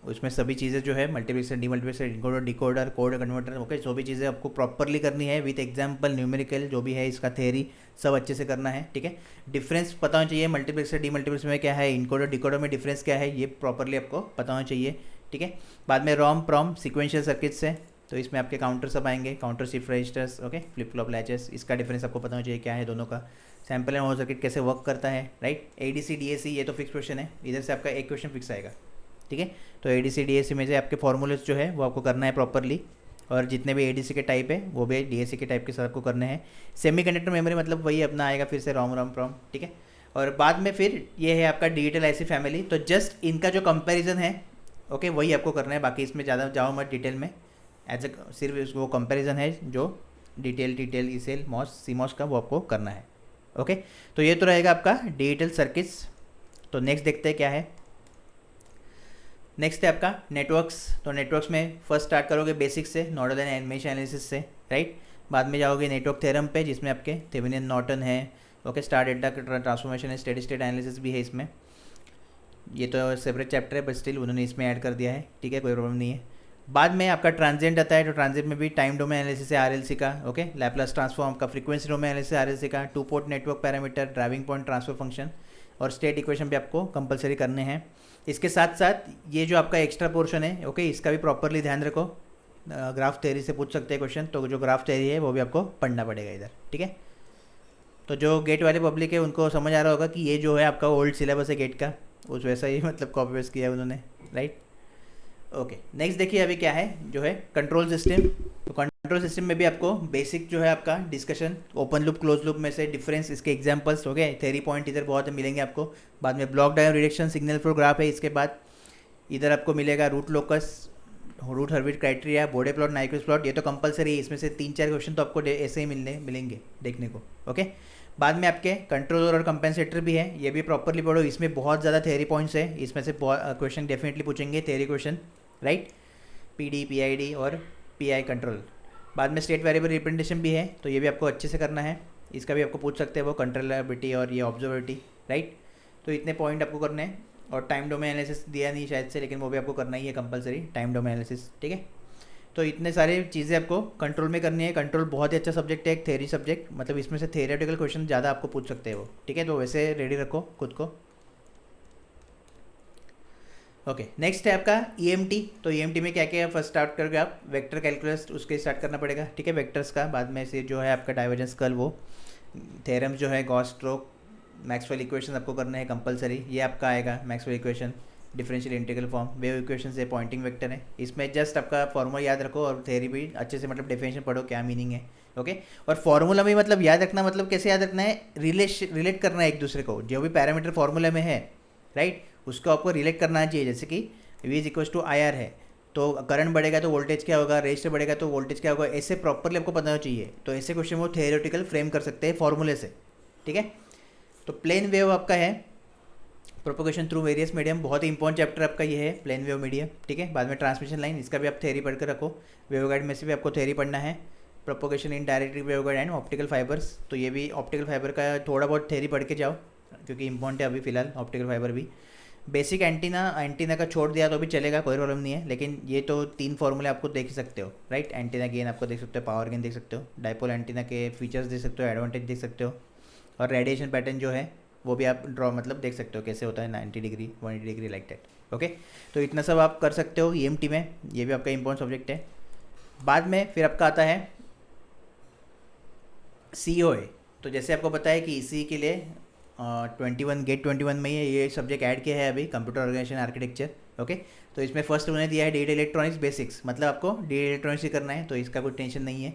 उसमें सभी चीज़ें जो है multiplexer, demultiplexer, encoder, decoder, code converter, okay, जो भी चीज़ें आपको प्रॉपरली करनी है विथ एग्जांपल, न्यूमेरिकल जो भी है, इसका थ्योरी सब अच्छे से करना है, ठीक है। डिफरेंस पता होना चाहिए मल्टीप्लेक्सर डीमल्टीप्लेक्सर में क्या है, इनकोडर डिकोडर में डिफरेंस क्या है, ये प्रॉपरली आपको पता होना चाहिए, ठीक है। बाद में रोम प्रॉम सिक्वेंशियल सर्किट से, तो इसमें आपके काउंटर सब आएंगे, counter shift registers, okay, flip flop latches, इसका डिफरेंस आपको पता होना चाहिए क्या है दोनों का। सैम्पल एंड होल्ड सर्किट कैसे वर्क करता है, राइट। एडीसी डीएसी ये तो फिक्स क्वेश्चन है, इधर से आपका एक क्वेश्चन फिक्स आएगा, ठीक है। तो एडीसी डीएसी में से आपके फॉर्मूलेस जो है वो आपको करना है प्रॉपरली, और जितने भी एडीसी के टाइप है वो भी डीएसी के टाइप के साथ आपको करने हैं। सेमीकंडक्टर मेमोरी मतलब वही अपना आएगा फिर से रोम प्रॉम, ठीक है। और बाद में फिर ये है आपका डिजिटल आईसी फैमिली, तो जस्ट इनका जो कंपैरिजन है, ओके, वही आपको करना है, बाकी इसमें ज़्यादा जाओ मत डिटेल में, एज अ सिर्फ वो कंपैरिजन है जो डिटेल ईसेल मॉस सीमॉस का वो आपको करना है, ओके। तो ये तो रहेगा आपका डिजिटल सर्किट्स। तो नेक्स्ट देखते हैं क्या है। नेक्स्ट है आपका नेटवर्क्स। तो नेटवर्क्स में फर्स्ट स्टार्ट करोगे बेसिक से, नोडल एंड मेश एनालिसिस से, राइट। बाद में जाओगे नेटवर्क थ्योरम पे, जिसमें आपके थेवेनिन नॉर्टन है, ओके, स्टार डेल्टा ट्रांसफॉर्मेशन है, स्टेडी स्टेट एनालिसिस भी है इसमें। ये तो सेपरेट चैप्टर है बट स्टिल उन्होंने इसमें ऐड कर दिया है, ठीक है, कोई प्रॉब्लम नहीं है। बाद में आपका ट्रांजिएंट आता है, तो ट्रांजिएंट में भी टाइम डोमेन एनालिसिस है आरएलसी का, ओके, लैप्लास ट्रांसफॉर्म का, फ्रीक्वेंसी डोमेन एनालिसिस आरएलसी का, two port network parameter, driving point transfer function और स्टेट इक्वेशन भी आपको कंपलसरी करने हैं। इसके साथ साथ ये जो आपका एक्स्ट्रा पोर्शन है, ओके, इसका भी प्रॉपरली ध्यान रखो, ग्राफ थ्योरी से पूछ सकते हैं क्वेश्चन, तो जो ग्राफ थ्योरी है वो भी आपको पढ़ना पड़ेगा इधर, ठीक है। तो जो गेट वाले पब्लिक है उनको समझ आ रहा होगा कि ये जो है आपका ओल्ड सिलेबस है गेट का, उस वैसा ही मतलब कॉपी पेस्ट किया है उन्होंने, राइट। ओके, नेक्स्ट देखिए अभी क्या है जो है कंट्रोल सिस्टम। तो कंट्रोल सिस्टम में भी आपको बेसिक जो है आपका discussion, open loop close loop में से डिफरेंस, इसके एग्जांपल्स हो गए, थ्योरी पॉइंट इधर बहुत मिलेंगे आपको। बाद में block diagram reduction, signal flow graph है, इसके बाद इधर आपको मिलेगा रूट लोकस, रूट हर्विट क्राइटेरिया, बोर्डे प्लॉट, नाइक्विस्ट प्लॉट, ये तो कंपलसरी है, इसमें से 3-4 क्वेश्चन तो आपको ऐसे ही मिलेंगे देखने को, ओके। बाद में आपके कंट्रोलर और कंपेंसेटर भी है, ये भी प्रॉपरली पढ़ो, इसमें बहुत ज़्यादा थ्योरी पॉइंट्स है, इसमें से क्वेश्चन डेफिनेटली पूछेंगे theory question, right. PD, PID और पीआई कंट्रोल। बाद में स्टेट वेरिएबल रिप्रेजेंटेशन भी है, तो ये भी आपको अच्छे से करना है, इसका भी आपको पूछ सकते हैं वो कंट्रोलेबिलिटी और ये ऑब्जर्वेबिलिटी, राइट। तो इतने पॉइंट आपको करने हैं। और टाइम डोमेन एनालिसिस दिया नहीं शायद से, लेकिन वो भी आपको करना ही है कंपलसरी, टाइम डोमेन एनालिसिस, ठीक है। तो इतने सारे चीज़ें आपको कंट्रोल में करनी है। कंट्रोल बहुत ही अच्छा सब्जेक्ट है, एक थ्योरी सब्जेक्ट, मतलब इसमें से थियोरेटिकल क्वेश्चन ज़्यादा आपको पूछ सकते हैं वो, ठीक है। तो वैसे रेडी रखो खुद को। ओके, नेक्स्ट है आपका ईएमटी। तो ईएमटी में क्या क्या है, फर्स्ट स्टार्ट करके आप वेक्टर कैलकुलस उसके स्टार्ट करना पड़ेगा, ठीक है, वेक्टर्स का। बाद में से जो है आपका डाइवर्जेंस कर्ल, वो थ्योरम्स जो है गॉस स्ट्रोक, मैक्सवेल इक्वेशन आपको करना है कंपलसरी, ये आपका आएगा Maxwell equation, differential integral form, wave equation से, पॉइंटिंग वेक्टर है, इसमें जस्ट आपका फॉर्मूला याद रखो और थ्योरी भी अच्छे से मतलब डेफिनेशन पढ़ो क्या मीनिंग है, ओके। और फार्मूला में मतलब याद रखना, मतलब कैसे याद रखना है, रिलेट करना है एक दूसरे को, जो भी पैरामीटर फार्मूला में है, राइट, उसको आपको रिलेट करना चाहिए। जैसे कि V is equal to IR है, तो करंट बढ़ेगा तो वोल्टेज क्या होगा, रेजिस्टर बढ़ेगा तो वोल्टेज क्या होगा, ऐसे प्रॉपरली आपको पता होना चाहिए। तो ऐसे क्वेश्चन वो थियोरेटिकल फ्रेम कर सकते हैं फॉर्मूले से, ठीक है। तो प्लेन वेव आपका है, प्रोपोगेशन थ्रू वेरियस मीडियम, बहुत ही इंपॉर्टेंट चैप्टर आपका ये है प्लेन वेव मीडियम, ठीक है। बाद में ट्रांसमिशन लाइन, इसका भी आप थ्योरी पढ़कर रखो, वेवगाइड में से भी आपको थ्योरी पढ़ना है, propagation in direct waveguide and optical fibres, तो ये भी ऑप्टिकल फाइबर का थोड़ा बहुत थ्योरी पढ़ के जाओ, क्योंकि इंपॉर्टेंट है अभी फिलहाल ऑप्टिकल फाइबर भी। बेसिक एंटीना का छोड़ दिया तो भी चलेगा, कोई प्रॉब्लम नहीं है, लेकिन ये तो 3 फॉर्मूले आपको देख ही सकते हो, राइट। एंटीना गेन आपको देख सकते हो, पावर गेन देख सकते हो, डाइपोल एंटीना के फीचर्स देख सकते हो, एडवांटेज देख सकते हो, और रेडिएशन पैटर्न जो है वो भी आप ड्रॉ मतलब देख सकते हो कैसे होता है, 90 degree 180 degree like that, okay. तो इतना सब आप कर सकते हो ईएमटी में, ये भी आपका इंपॉर्टेंट सब्जेक्ट है। बाद में फिर आपका आता है COA। तो जैसे आपको पता है कि इसी के लिए 21 गेट 21 में ये सब्जेक्ट ऐड किया है अभी, कंप्यूटर ऑर्गेनाइजेशन आर्किटेक्चर, ओके। तो इसमें फर्स्ट उन्होंने दिया है डिजिटल इलेक्ट्रॉनिक्स बेसिक्स, मतलब आपको डिजिटल इलेक्ट्रॉनिक्स ही करना है, तो इसका कोई टेंशन नहीं है,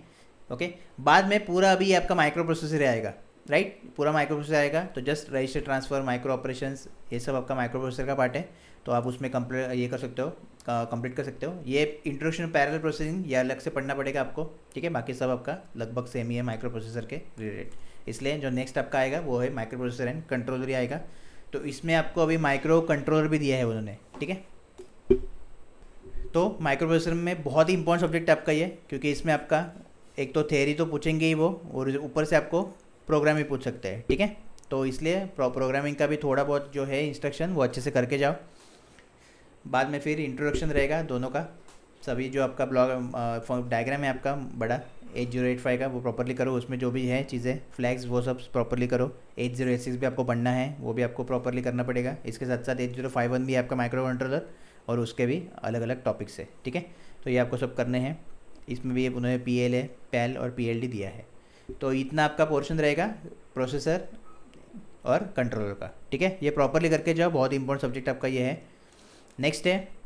ओके। बाद में पूरा अभी आपका माइक्रो प्रोसेसर आएगा, राइट, पूरा माइक्रो प्रोसेसर आएगा, तो just register transfer, micro operations, ये सब आपका माइक्रो प्रोसेसर का पार्ट है, तो आप उसमें ये कर सकते हो, कंप्लीट कर सकते हो। ये इंट्रोडक्शन पैरेलल प्रोसेसिंग ये अलग से पढ़ना पड़ेगा आपको, ठीक है। बाकी सब आपका लगभग सेम ही है माइक्रो प्रोसेसर के रिलेटेड, इसलिए जो नेक्स्ट आपका आएगा वो है माइक्रो प्रोसेसर एंड कंट्रोलर ही आएगा। तो इसमें आपको अभी माइक्रो कंट्रोलर भी दिया है उन्होंने, ठीक है। तो माइक्रो प्रोसेसर में बहुत ही इंपॉर्टेंट सब्जेक्ट आपका ये, क्योंकि इसमें आपका एक तो थ्योरी तो पूछेंगे ही वो, और ऊपर से आपको प्रोग्राम भी पूछ सकते हैं, ठीक है। तो इसलिए प्रोग्रामिंग का भी थोड़ा बहुत जो है इंस्ट्रक्शन वो अच्छे से करके जाओ। बाद में फिर इंट्रोडक्शन रहेगा दोनों का, सभी जो आपका ब्लॉग डायग्राम है आपका बड़ा 8085 का वो प्रॉपरली करो, उसमें जो भी है चीज़ें फ्लैग्स वो सब प्रॉपरली करो। 8086 भी आपको पढ़ना है, वो भी आपको प्रॉपरली करना पड़ेगा। इसके साथ साथ 8051 भी है आपका माइक्रो कंट्रोलर, और उसके भी अलग अलग टॉपिक्स है, ठीक है। तो ये आपको सब करने हैं। इसमें भी उन्होंने PLA, PAL और PLD दिया है। तो इतना आपका पोर्शन रहेगा प्रोसेसर और कंट्रोलर का, ठीक है। ये प्रॉपरली करके जाओ, बहुत इंपॉर्टेंट सब्जेक्ट आपका ये है। नेक्स्ट है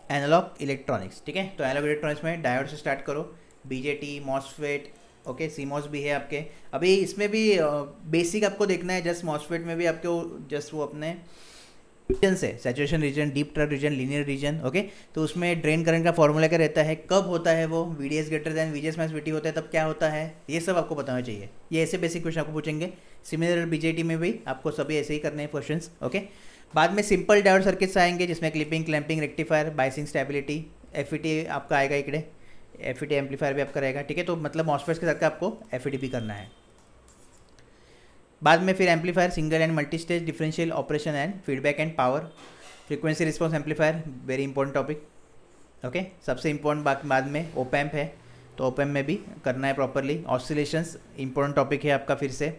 एनालॉग इलेक्ट्रॉनिक्स, ठीक है। तो एनालॉग इलेक्ट्रॉनिक्स में डायोड से स्टार्ट करो, BJT, मॉसफेट, ओके, CMOS भी है आपके। अभी इसमें भी बेसिक आपको देखना है, जस्ट मॉसफेट में भी आपको जस्ट वो अपने रीजन से, saturation region, deep trap region, linear region, okay. तो उसमें ड्रेन करंट का फॉर्मूला क्या रहता है, कब होता है वो, VDS greater than VGS minus VT होता है तब क्या होता है, ये सब आपको बताना चाहिए। ये ऐसे बेसिक क्वेश्चन आपको पूछेंगे। सिमिलर BJT में भी आपको सभी ऐसे ही करने हैं क्वेश्चंस, ओके। बाद में सिंपल डायोड सर्किट्स आएंगे, जिसमें clipping, clamping, rectifier, biasing, stability, FET आपका आएगा इकड़े, FET एम्पलीफायर भी आपका रहेगा, ठीक है। तो मतलब मॉसफेट्स के साथ आपको FET भी करना है। बाद में फिर amplifier, single and multi stage differential operation and feedback and power, frequency response amplifier, very important topic, okay. सबसे इंपॉर्टेंट बाद में ओपैम्प है, तो ओपैम्प में भी करना है प्रॉपरली। ऑसिलेशंस इंपॉर्टेंट टॉपिक है आपका फिर से।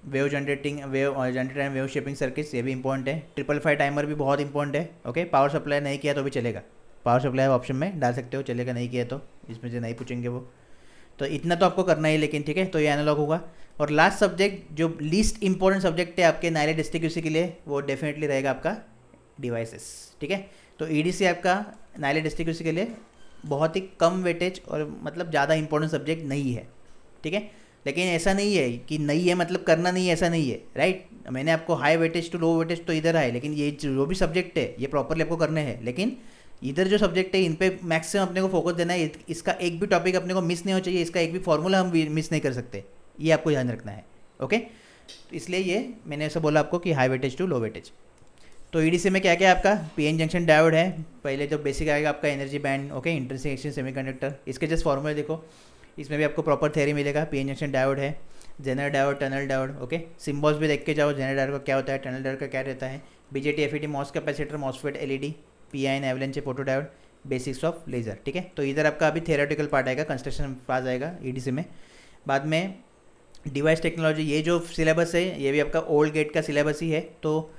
Wave generator and wave shaping circuits, ये भी इंपॉर्टेंट है। 555 टाइमर भी बहुत इंपॉर्टेंट है, ओके। पावर सप्लाई नहीं किया तो भी चलेगा, पावर सप्लाई ऑप्शन में डाल सकते हो, चलेगा। नहीं किया तो इसमें से नहीं पूछेंगे वो। तो इतना तो आपको करना ही, लेकिन ठीक है। तो ये एनालॉग होगा। और लास्ट सब्जेक्ट जो लीस्ट इंपॉर्टेंट सब्जेक्ट है आपके नाइलेट डिस्ट्रीब्यूशन के लिए, वो डेफिनेटली रहेगा आपका डिवाइसेस, ठीक है। तो EDC आपका नाइलेट डिस्ट्रीब्यूशन के लिए बहुत ही कम वेटेज और मतलब ज़्यादा इंपॉर्टेंट सब्जेक्ट नहीं है, ठीक है। लेकिन ऐसा नहीं है कि नहीं है मतलब करना नहीं है, ऐसा नहीं है, राइट। मैंने आपको high weightage to low weightage तो इधर है, लेकिन ये जो भी सब्जेक्ट है ये प्रॉपरली आपको करने हैं। लेकिन इधर जो सब्जेक्ट है इन पे मैक्सिमम अपने को फोकस देना है। इसका एक भी टॉपिक अपने को मिस नहीं हो चाहिए, इसका एक भी फॉर्मूला हम मिस नहीं कर सकते, ये आपको ध्यान रखना है, ओके। तो इसलिए ये मैंने ऐसा बोला आपको कि high weightage to low weightage. तो EDC में क्या क्या है आपका, PN जंक्शन डायोड है, पहले जो बेसिक आएगा आपका energy band, okay, intrinsic extrinsic semiconductor. इसके जस्ट फॉर्मूला देखो, इसमें भी आपको प्रॉपर थ्योरी मिलेगा। PN जंक्शन डायोड है, zener diode, tunnel diode, okay. Symbols भी देख के जाओ, जेनर डायोड का क्या होता है, टनल डायोड का क्या रहता है। BJT, FET, MOS capacitor, MOSFET, LED, PIN, avalanche, photo diode, basics of laser, ठीक है। तो इधर आपका अभी थियोरेटिकल पार्ट आएगा, कंस्ट्रक्शन पास आएगा EDC में। बाद में डिवाइस टेक्नोलॉजी, ये जो सिलेबस है ये भी आपका ओल्ड गेट का सिलेबस ही है। तो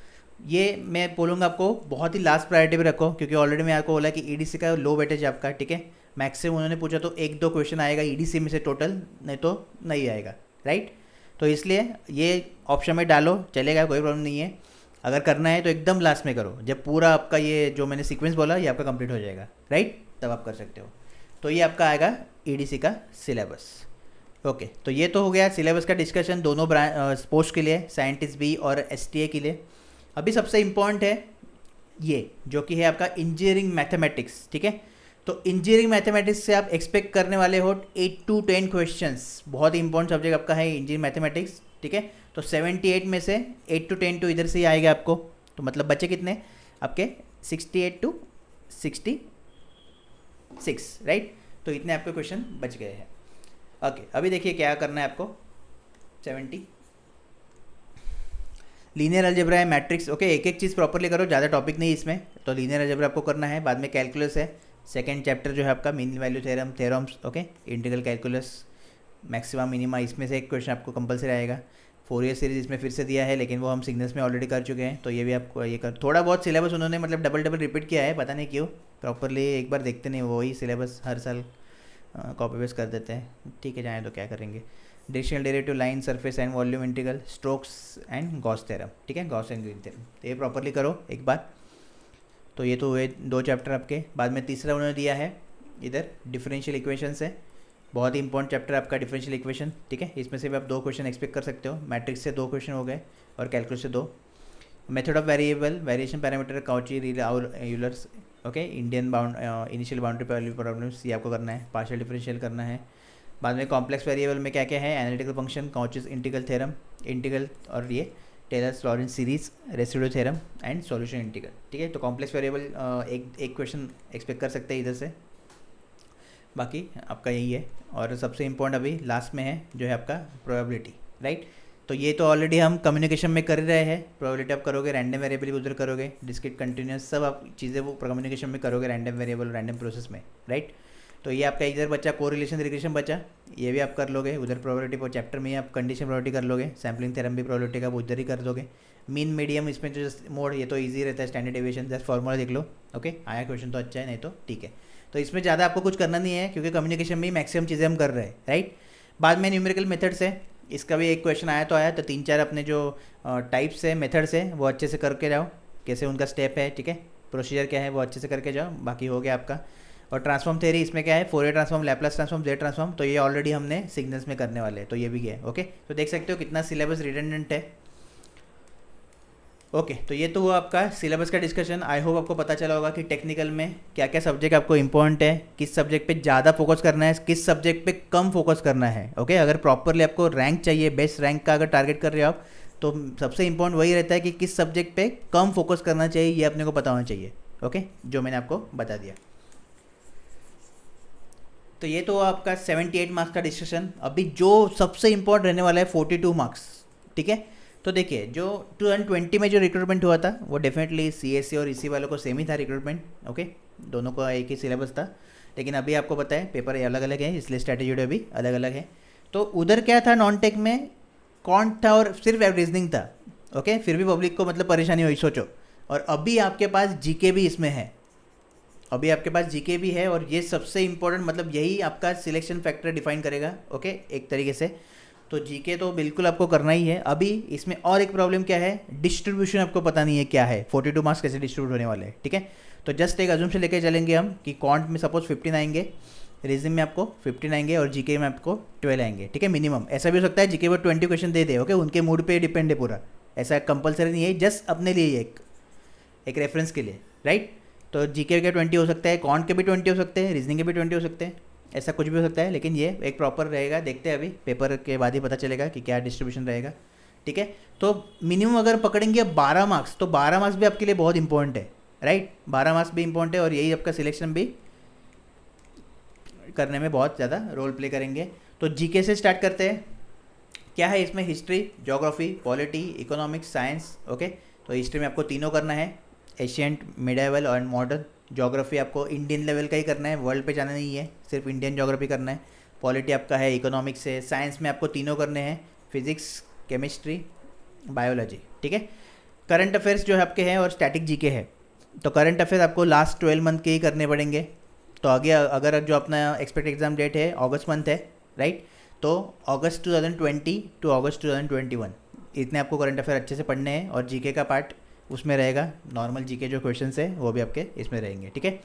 ये मैं बोलूँगा आपको बहुत ही लास्ट प्रायोरिटी पे रखो, क्योंकि ऑलरेडी मैं आपको बोला कि EDC का लो वेटेज आपका, ठीक है। मैक्सिमम उन्होंने पूछा तो 1-2 क्वेश्चन आएगा EDC में से टोटल, नहीं तो नहीं आएगा, राइट। तो इसलिए ये ऑप्शन में डालो, चलेगा, कोई प्रॉब्लम नहीं है। अगर करना है तो एकदम लास्ट में करो, जब पूरा आपका ये जो मैंने सीक्वेंस बोला ये आपका कंप्लीट हो जाएगा, राइट, तब आप कर सकते हो। तो ये आपका आएगा EDC का सिलेबस, ओके। तो ये तो हो गया सिलेबस का डिस्कशन दोनों पोस्ट के लिए, साइंटिस्ट भी और STA के लिए। अभी सबसे इम्पॉर्टेंट है ये जो कि है आपका इंजीनियरिंग मैथमेटिक्स, ठीक है। तो इंजीनियरिंग मैथमेटिक्स से आप एक्सपेक्ट करने वाले हो 8 to 10 क्वेश्चंस, बहुत ही इंपॉर्टेंट सब्जेक्ट आपका है इंजीनियरिंग मैथमेटिक्स, ठीक है। तो 78 में से 8 to 10 तो इधर से ही आएगा आपको। तो मतलब बचे कितने आपके, 68 to 66, राइट। तो इतने आपके क्वेश्चन बच गए हैं, ओके। अभी देखिए क्या करना है आपको। 70 लीनियर अलजेब्रा है, मैट्रिक्स, ओके। एक एक चीज़ प्रॉपरली करो, ज़्यादा टॉपिक नहीं इसमें। तो लीनियर अलजेब्रा आपको करना है। बाद में कैलकुलस है, सेकंड चैप्टर जो है आपका mean value theorem, theorems, okay. Integral calculus, maxima minima, इसमें से एक क्वेश्चन आपको कंपलसरी आएगा। फोरियर सीरीज इसमें फिर से दिया है, लेकिन वो हम सिग्नल्स में ऑलरेडी कर चुके हैं, तो ये भी आपको ये कर। थोड़ा बहुत सिलेबस उन्होंने मतलब डबल डबल रिपीट किया है, पता नहीं क्यों, प्रॉपरली एक बार देखते नहीं, वही सिलेबस हर साल कॉपी पेस्ट कर देते हैं, ठीक है, जाए तो क्या करेंगे। Directional derivative, line, surface and volume integral, strokes and Gauss theorem, ठीक है, गॉस एंड ग्रीन थ्योरम। तो ये प्रॉपरली करो एक बार। तो ये तो हुए 2 चैप्टर आपके। बाद में तीसरा उन्होंने दिया है इधर डिफरेंशियल इक्वेशन है, बहुत ही इंपॉर्टेंट चैप्टर आपका डिफरेंशियल इक्वेशन, ठीक है। इसमें से भी आप 2 क्वेश्चन एक्सपेक्ट कर सकते हो। मैट्रिक्स से 2 क्वेश्चन हो गए और कैलकुलस से 2। Method of variable, variation parameter, Cauchy, Euler's, okay. Indian initial boundary problems, ये आपको करना है। पार्शियल डिफरेंशियल करना है। बाद में कॉम्प्लेक्स वेरिएबल में क्या क्या है, analytical function, Cauchy's integral theorem, integral, और ये Taylor's Laurent's series, residue theorem and solution integral, ठीक है। तो कॉम्प्लेक्स वेरिएबल एक क्वेश्चन एक्सपेक्ट कर सकते हैं इधर से। बाकी आपका यही है। और सबसे इम्पोर्टेंट अभी लास्ट में है जो है आपका प्रोबेबिलिटी, राइट। तो ये तो ऑलरेडी हम कम्युनिकेशन में कर रहे हैं, प्रोबेबिलिटी आप करोगे, रैंडम वेरिएबल भी उधर करोगे, डिस्क्रीट कंटिन्यूस सब आप चीज़ें वो कम्युनिकेशन में करोगे, रैंडम वेरिएबल रैंडम प्रोसेस में, राइट। तो ये आपका इधर बचा कोरिलेशन रिग्रेशन बचा, ये भी आप कर लोगे उधर, प्रोबेबिलिटी पर चैप्टर में आप कंडीशन प्रोबेबिलिटी कर लोगे, सैम्पलिंग थ्योरम भी प्रोबेबिलिटी का वो उधर ही कर दोगे। मीन मीडियम इसमें जो मोड ये तो ईजी रहता है, स्टैंडर्ड डेविएशन जस्ट फॉर्मूला देख लो, ओके आया क्वेश्चन तो अच्छा है, नहीं तो ठीक है। तो इसमें ज़्यादा आपको कुछ करना नहीं है क्योंकि कम्युनिकेशन में ही मैक्सिमम चीज़ें हम कर रहे हैं, राइट। बाद में न्यूमेरिकल मेथड्स है, इसका भी एक क्वेश्चन आया तो आया, तो 3-4 अपने जो टाइप्स है मेथड्स है वो अच्छे से करके जाओ, कैसे उनका स्टेप है, ठीक है, प्रोसीजर क्या है वो अच्छे से करके जाओ, बाकी हो गया आपका। और ट्रांसफॉर्म थ्योरी इसमें क्या है, Fourier transform, Laplace transform, Z transform, तो ये ऑलरेडी हमने सिग्नल्स में करने वाले हैं, तो ये भी है, ओके। तो देख सकते हो कितना सिलेबस रिडंडेंट है, ओके। तो ये तो हुआ आपका सिलेबस का डिस्कशन। आई होप आपको पता चला होगा कि टेक्निकल में क्या क्या सब्जेक्ट आपको इंपॉर्टेंट है, किस सब्जेक्ट पे ज़्यादा फोकस करना है, किस सब्जेक्ट पे कम फोकस करना है, ओके। अगर प्रॉपरली आपको रैंक चाहिए, बेस्ट रैंक का अगर टारगेट कर रहे हो आप, तो सबसे इंपॉर्टेंट वही रहता है कि किस सब्जेक्ट पे कम फोकस करना चाहिए, ये अपने को पता होना चाहिए, ओके, जो मैंने आपको बता दिया। तो ये तो आपका 78 मार्क्स का डिस्कशन। अभी जो सबसे इंपॉर्टेंट रहने वाला है 42 मार्क्स, ठीक है। तो देखिए जो 2020 में जो रिक्रूटमेंट हुआ था वो डेफिनेटली सीएससी और इसी वालों को सेम ही था रिक्रूटमेंट, ओके, दोनों का एक ही सिलेबस था। लेकिन अभी आपको पता है पेपर अलग अलग है, इसलिए स्ट्रैटेजी भी अलग अलग है। तो उधर क्या था, नॉन टेक में कौन था और सिर्फ रीजनिंग था, ओके, फिर भी पब्लिक को मतलब परेशानी हुई, सोचो। और अभी आपके पास जीके भी इसमें है, अभी आपके पास जीके भी है, और ये सबसे इंपॉर्टेंट मतलब यही आपका सिलेक्शन फैक्टर डिफाइन करेगा, ओके, एक तरीके से। तो जीके तो बिल्कुल आपको करना ही है। अभी इसमें और एक प्रॉब्लम क्या है, डिस्ट्रीब्यूशन आपको पता नहीं है क्या है, 42 मार्क्स कैसे डिस्ट्रीब्यूट होने वाले हैं, ठीक है। तो जस्ट एक अजूम से लेके चलेंगे हम कि कॉन्ट में सपोज 15 आएंगे, रीजनिंग में आपको 15 आएंगे और जीके में आपको 12 आएंगे, ठीक है, मिनिमम। ऐसा भी हो सकता है जीके में 20 क्वेश्चन दे दे, ओके, उनके मूड पे डिपेंड है पूरा, ऐसा कंपलसरी नहीं है, जस्ट अपने लिए एक रेफरेंस के लिए, राइट। तो जीके के 20 हो सकता है, कॉन्ट के भी 20 हो सकते हैं, रीजनिंग के भी 20 हो सकते हैं, ऐसा कुछ भी हो सकता है। लेकिन ये एक प्रॉपर रहेगा, देखते हैं अभी पेपर के बाद ही पता चलेगा कि क्या डिस्ट्रीब्यूशन रहेगा, ठीक है। तो मिनिमम अगर पकड़ेंगे 12 मार्क्स, तो 12 मार्क्स भी आपके लिए बहुत इंपॉर्टेंट है, राइट। 12 मार्क्स भी इंपॉर्टेंट है और यही आपका सिलेक्शन भी करने में बहुत ज़्यादा रोल प्ले करेंगे। तो जीके से स्टार्ट करते हैं। क्या है इसमें, history, geography, polity, economics, science, okay. तो हिस्ट्री में आपको तीनों करना है, एशियंट, मिडाइवल और मॉडर्न। ज्योग्राफी आपको इंडियन लेवल का ही करना है, वर्ल्ड पे जाना नहीं है, सिर्फ इंडियन ज्योग्राफी करना है। पॉलिटी आपका है, इकोनॉमिक्स है। साइंस में आपको तीनों करने हैं, फिजिक्स, केमिस्ट्री, बायोलॉजी, ठीक है। करंट अफेयर्स जो है आपके हैं और स्टैटिक जीके है। तो करंट अफेयर्स आपको लास्ट 12 मंथ के ही करने पड़ेंगे। तो आगे अगर जो अपना एक्सपेक्ट एग्जाम डेट है अगस्त मंथ है, राइट, तो अगस्त 2020 टू अगस्त 2021 इतने आपको करंट अफेयर अच्छे से पढ़ने हैं। और जीके का पार्ट उसमें रहेगा, नॉर्मल जीके जो क्वेश्चंस है वो भी आपके इसमें रहेंगे, ठीक है।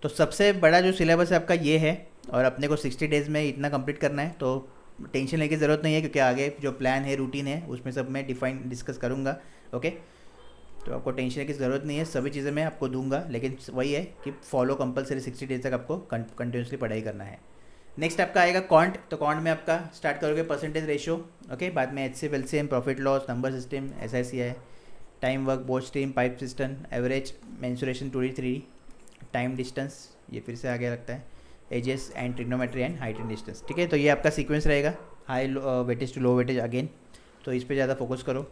तो सबसे बड़ा जो सिलेबस है आपका ये है, और अपने को 60 डेज़ में इतना कंप्लीट करना है, तो टेंशन लेने की ज़रूरत नहीं है क्योंकि आगे जो प्लान है, रूटीन है, उसमें सब मैं डिस्कस करूँगा, ओके। तो आपको टेंशन लेने की ज़रूरत नहीं है, सभी चीज़ें मैं आपको दूंगा, लेकिन वही है कि फॉलो कंपलसरी 60 डेज तक आपको कंटिन्यूसली पढ़ाई करना है। नेक्स्ट आपका आएगा कॉन्ट। तो कॉन्ट में आपका स्टार्ट करोगे परसेंटेज रेशियो, ओके, बाद में HCF, LCM, profit loss, number system, SIC है, time work, boat stream, pipe system, average, mensuration, 2D 3D, time distance, ये फिर से आगे लगता है, ages and trigonometry and height and distance, ठीक है। तो ये आपका सीक्वेंस रहेगा, high weightage to low weightage again, तो इस पर ज़्यादा फोकस करो।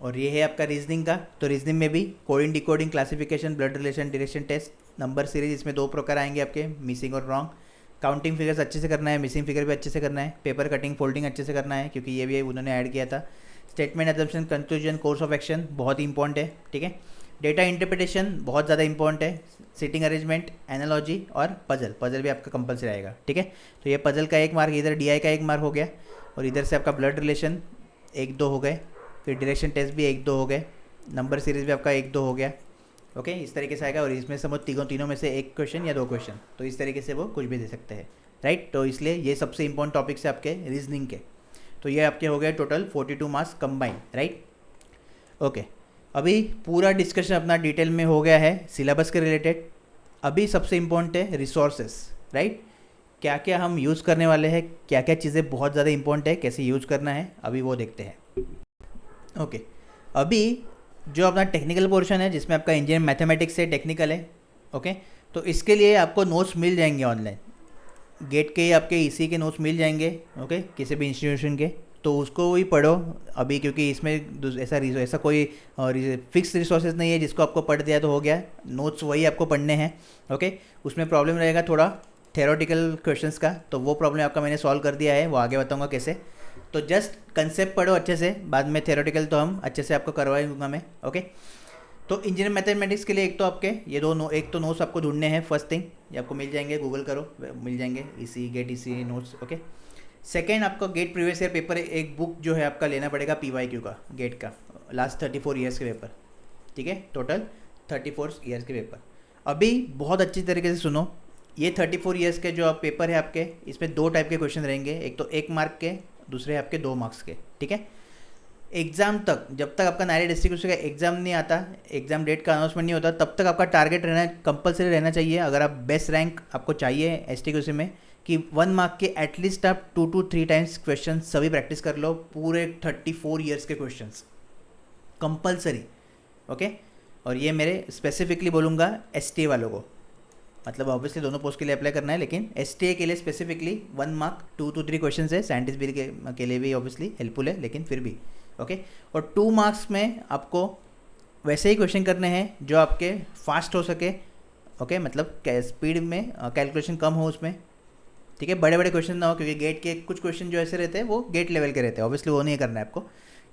और ये है आपका रीजनिंग का। तो रीजनिंग में भी coding, decoding, classification, blood relation, direction test, number series, इसमें 2 प्रकार आएंगे आपके, मिसिंग और रॉन्ग। काउंटिंग फिगर्स अच्छे से करना है, मिसिंग फिगर भी अच्छे से करना है, पेपर कटिंग, फोल्डिंग अच्छे से करना है क्योंकि ये भी उन्होंने ऐड किया था। Statement, assumption, conclusion, course of action बहुत ही इंपॉर्टेंट है, ठीक है। डेटा इंटरप्रिटेशन बहुत ज़्यादा इंपॉर्टेंट है, सिटिंग अरेंजमेंट, एनालॉजी और पजल भी आपका कंपलसरी आएगा, ठीक है। तो ये पजल का 1 मार्क, इधर DI का 1 मार्क हो गया, और इधर से आपका ब्लड रिलेशन 1-2 हो गए, फिर डायरेक्शन टेस्ट भी 1-2 हो गए, नंबर सीरीज भी आपका 1-2 हो गया, ओके, इस तरीके से आएगा। और इसमें समझ तीनों में से 1 क्वेश्चन या 2 क्वेश्चन, तो इस तरीके से वो कुछ भी दे सकते हैं, राइट। तो इसलिए ये सबसे इंपॉर्टेंट टॉपिक्स है आपके रीजनिंग के। तो ये आपके हो गए total 42 marks combine, right, okay. अभी पूरा डिस्कशन अपना डिटेल में हो गया है सिलेबस के रिलेटेड। अभी सबसे इम्पोर्टेंट है रिसोर्सेस, राइट, क्या क्या हम यूज़ करने वाले हैं, क्या क्या चीज़ें बहुत ज़्यादा इंपॉर्टेंट है, कैसे यूज़ करना है, अभी वो देखते हैं, ओके। अभी जो अपना टेक्निकल पोर्शन है जिसमें आपका इंजीनियरिंग मैथमेटिक्स से टेक्निकल है, ओके, तो इसके लिए आपको नोट्स मिल जाएंगे ऑनलाइन। गेट के आपके ईसी के नोट्स मिल जाएंगे, ओके, किसी भी इंस्टीट्यूशन के, तो उसको भी पढ़ो अभी, क्योंकि इसमें ऐसा कोई फिक्स रिसोर्सेज नहीं है जिसको आपको पढ़ दिया तो हो गया। नोट्स वही आपको पढ़ने हैं, ओके। उसमें प्रॉब्लम रहेगा थोड़ा थेरोटिकल क्वेश्चंस का, तो वो प्रॉब्लम आपका मैंने सॉल्व कर दिया है, वो आगे बताऊंगा कैसे। तो जस्ट कंसेप्ट पढ़ो अच्छे से, बाद में थेरोटिकल तो हम अच्छे से आपको करवा दूंगा मैं, ओके। तो इंजीनियरिंग मैथमेटिक्स के लिए एक तो आपके ये एक तो नोट्स आपको ढूंढने हैं, फर्स्ट थिंग ये आपको मिल जाएंगे, गूगल करो मिल जाएंगे, इसी गेट इसी नोट्स, ओके। सेकेंड, आपको गेट प्रीवियस ईयर पेपर एक बुक जो है आपका लेना पड़ेगा, PYQ का, गेट का लास्ट 34 ईयर्स के पेपर, ठीक है, टोटल 34 ईयर्स के पेपर। अभी बहुत अच्छी तरीके से सुनो, ये 34 ईयर्स के जो आप पेपर है आपके, इसमें 2 टाइप के क्वेश्चन रहेंगे, एक तो 1 मार्क के, दूसरे आपके 2 मार्क्स के, ठीक है। एग्ज़ाम तक, जब तक आपका नायरे डिस्ट्रिक्ट का एग्ज़ाम नहीं आता, एग्ज़ाम डेट का अनाउंसमेंट नहीं होता, तब तक आपका टारगेट रहना कंपलसरी रहना चाहिए, अगर आप बेस्ट रैंक आपको चाहिए STQC में, कि 1 मार्क के एटलीस्ट आप 2 to 3 टाइम्स क्वेश्चन सभी प्रैक्टिस कर लो, पूरे 34 ईयर्स के क्वेश्चंस कंपलसरी, ओके। और ये मेरे स्पेसिफिकली बोलूँगा STA वालों को, मतलब ऑब्वियसली दोनों पोस्ट के लिए अप्लाई करना है, लेकिन STA के लिए स्पेसिफिकली 1 मार्क 2 to 3 क्वेश्चन है, साइंटिस्ट बिल के लिए भी ऑब्वियसली हेल्पफुल है, लेकिन फिर भी, ओके। और 2 मार्क्स में आपको वैसे ही क्वेश्चन करने हैं जो आपके फास्ट हो सके, ओके, मतलब स्पीड में कैलकुलेशन कम हो उसमें, ठीक है, बड़े बड़े क्वेश्चन ना हो, क्योंकि गेट के कुछ क्वेश्चन जो ऐसे रहते हैं वो गेट लेवल के रहते हैं, ऑब्वियसली वो नहीं करना है आपको,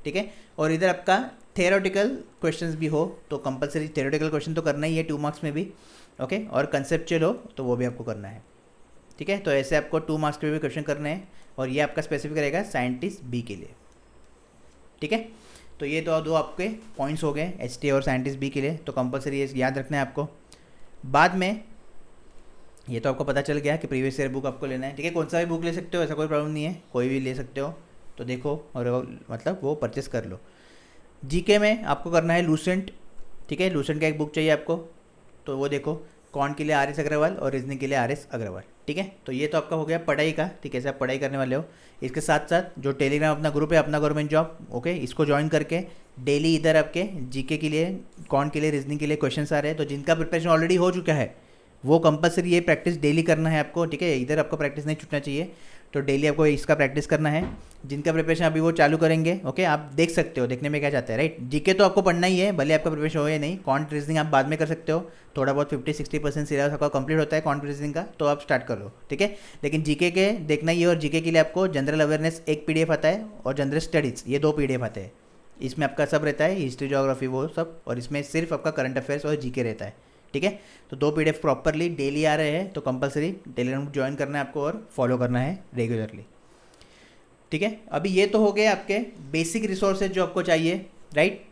ठीक है। और इधर आपका थेरोटिकल क्वेश्चंस भी हो तो कंपलसरी थेरोटिकल क्वेश्चन तो करना ही है 2 मार्क्स में भी, ओके। और कंसेप्चुअल हो तो वो भी आपको करना है, ठीक है। तो ऐसे आपको 2 मार्क्स पे भी क्वेश्चन करने हैं, और ये आपका स्पेसिफिक रहेगा साइंटिस्ट बी के लिए, ठीक है। तो ये तो 2 आपके पॉइंट्स हो गए STA और साइंटिस्ट बी के लिए, तो कंपलसरी ये याद रखना है आपको। बाद में ये तो आपको पता चल गया कि प्रीवियस ईयर बुक आपको लेना है, ठीक है, कौन सा भी बुक ले सकते हो, ऐसा कोई प्रॉब्लम नहीं है, कोई भी ले सकते हो, तो देखो और मतलब वो परचेस कर लो। GK में आपको करना है लूसेंट, ठीक है, लूसेंट का एक बुक चाहिए आपको, तो वो देखो, कौन के लिए RS अग्रवाल और रीजनिंग के लिए RS अग्रवाल, ठीक है। तो ये तो आपका हो गया पढ़ाई का, ठीक है, आप पढ़ाई करने वाले हो। इसके साथ साथ जो टेलीग्राम अपना ग्रुप है अपना गवर्नमेंट जॉब, ओके, इसको ज्वाइन करके डेली इधर आपके GK के लिए, कौन के लिए, रीजनिंग के लिए क्वेश्चन आ रहे हैं, तो जिनका प्रिपरेशन ऑलरेडी हो चुका है वो कंपलसरी ये प्रैक्टिस डेली करना है आपको, ठीक है, इधर आपको प्रैक्टिस नहीं छूटना चाहिए, तो डेली आपको इसका प्रैक्टिस करना है। जिनका प्रिपरेशन अभी वो चालू करेंगे, ओके, आप देख सकते हो, देखने में क्या चाहते हैं, राइट। GK तो आपको पढ़ना ही है, भले आपका प्रिपरेशन हो या नहीं, कॉन्ट रीजनिंग आप बाद में कर सकते हो, थोड़ा बहुत 50-60% सिलेबस आपका कंप्लीट होता है कॉन्ट रीजनिंग का, तो आप स्टार्ट कर लो, ठीक है। लेकिन GK के देखना ही है, और GK के लिए आपको जनरल अवेयरनेस एक PDF आता है, और जनरल स्टडीज़ ये 2 PDF आते हैं, इसमें आपका सब रहता है, हिस्ट्री ज्योग्राफी वो सब, और इसमें सिर्फ आपका करंट अफेयर्स और GK रहता है, ठीक है। तो 2 PDF प्रॉपरली डेली आ रहे हैं, तो कंपलसरी टेलीग्राम ज्वाइन करना है आपको और फॉलो करना है रेगुलरली, ठीक है। अभी ये तो हो गए आपके बेसिक रिसोर्सेज जो आपको चाहिए, राइट।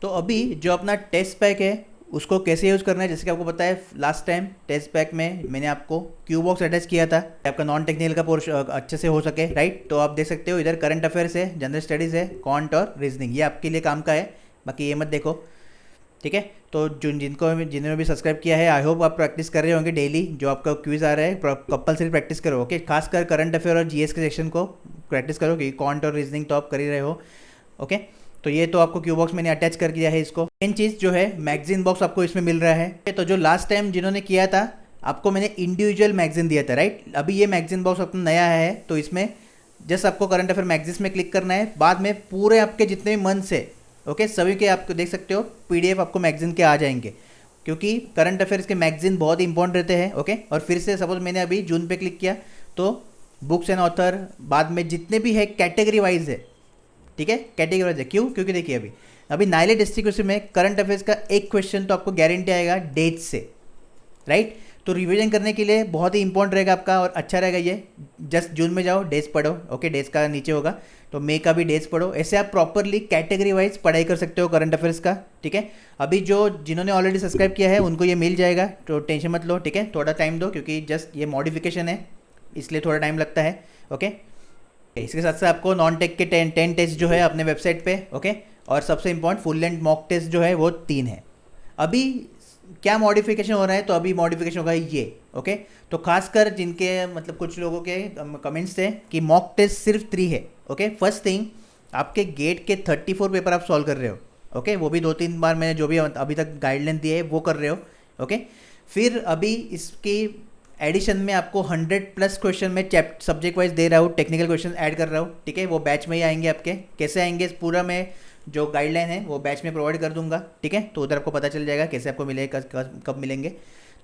तो अभी जो अपना टेस्ट पैक है उसको कैसे यूज़ करना है, जैसे कि आपको पता है लास्ट टाइम टेस्ट पैक में मैंने आपको क्यू बॉक्स अटैच किया था, आपका नॉन टेक्निकल का पोर्शन अच्छे से हो सके, राइट। तो आप देख सकते हो इधर करंट अफेयर्स है, जनरल स्टडीज़ है, कॉन्ट और रीजनिंग, ये आपके लिए काम का है, बाकी ये मत देखो, ठीक है। तो जिन्होंने भी सब्सक्राइब किया है, आई होप आप प्रैक्टिस कर रहे होंगे डेली, जो आपका क्विज आ रहा है कंपलसरी प्रैक्टिस करो, ओके। खासकर करंट अफेयर और GS के सेक्शन को प्रैक्टिस करो, क्योंकि कॉन्ट और रीजनिंग तो आप कर ही रहे हो, ओके। तो ये तो आपको क्यू बॉक्स मैंने अटैच कर दिया है इसको। मेन चीज़ जो है मैगजीन बॉक्स आपको इसमें मिल रहा है, तो जो लास्ट टाइम जिन्होंने किया था आपको मैंने इंडिविजुअल मैगजीन दिया था, राइट। अभी ये मैगजीन बॉक्स अपना नया है, तो इसमें जस्ट आपको करंट अफेयर मैगजीन में क्लिक करना है, बाद में पूरे आपके जितने भी मंथ से, ओके, सभी के आपको देख सकते हो PDF आपको मैगजीन के आ जाएंगे, क्योंकि करंट अफेयर्स के मैगजीन बहुत ही इंपॉर्टेंट रहते हैं, ओके। और फिर से सपोज मैंने अभी जून पे क्लिक किया तो बुक्स एंड ऑथर, बाद में जितने भी है कैटेगरी वाइज है, ठीक है, कैटेगरी वाइज है, क्यों, क्योंकि देखिए अभी नाइले डिस्ट्रिक्ट में करंट अफेयर्स का एक क्वेश्चन तो आपको गारंटी आएगा डेट से, राइट। तो रिवीजन करने के लिए बहुत ही इंपॉर्टेंट रहेगा आपका और अच्छा रहेगा ये। जस्ट जून में जाओ, डेज पढ़ो, ओके, डेज का नीचे होगा, तो मई का भी डेज पढ़ो, ऐसे आप प्रॉपरली कैटेगरी वाइज पढ़ाई कर सकते हो करंट अफेयर्स का, ठीक है। अभी जिन्होंने ऑलरेडी सब्सक्राइब किया है उनको ये मिल जाएगा, तो टेंशन मत लो, ठीक है, थोड़ा टाइम दो, क्योंकि जस्ट ये मॉडिफिकेशन है इसलिए थोड़ा टाइम लगता है, ओके। इसके साथ साथ आपको नॉन टेक के 10 टेस्ट जो है अपने वेबसाइट पे, ओके। और सबसे important full length mock test जो है वो 3 है। अभी क्या मॉडिफिकेशन हो रहा है, तो अभी मॉडिफिकेशन होगा ये, ओके। तो खासकर जिनके मतलब कुछ लोगों के कमेंट्स थे कि मॉक टेस्ट सिर्फ 3 है, ओके। फर्स्ट थिंग, आपके गेट के 34 पेपर आप सॉल्व कर रहे हो, ओके, वो भी 2-3 बार मैंने जो भी अभी तक गाइडलाइन दी है वो कर रहे हो। ओके, फिर अभी इसकी एडिशन में आपको 100+ क्वेश्चन में सब्जेक्ट वाइज दे रहा हूँ, टेक्निकल क्वेश्चन ऐड कर रहा हूँ, ठीक है। वो बैच में ही आएंगे आपके, कैसे आएंगे पूरा मैं जो गाइडलाइन है वो बैच में प्रोवाइड कर दूंगा, ठीक है। तो उधर आपको पता चल जाएगा कैसे आपको मिलेगा, कब मिलेंगे।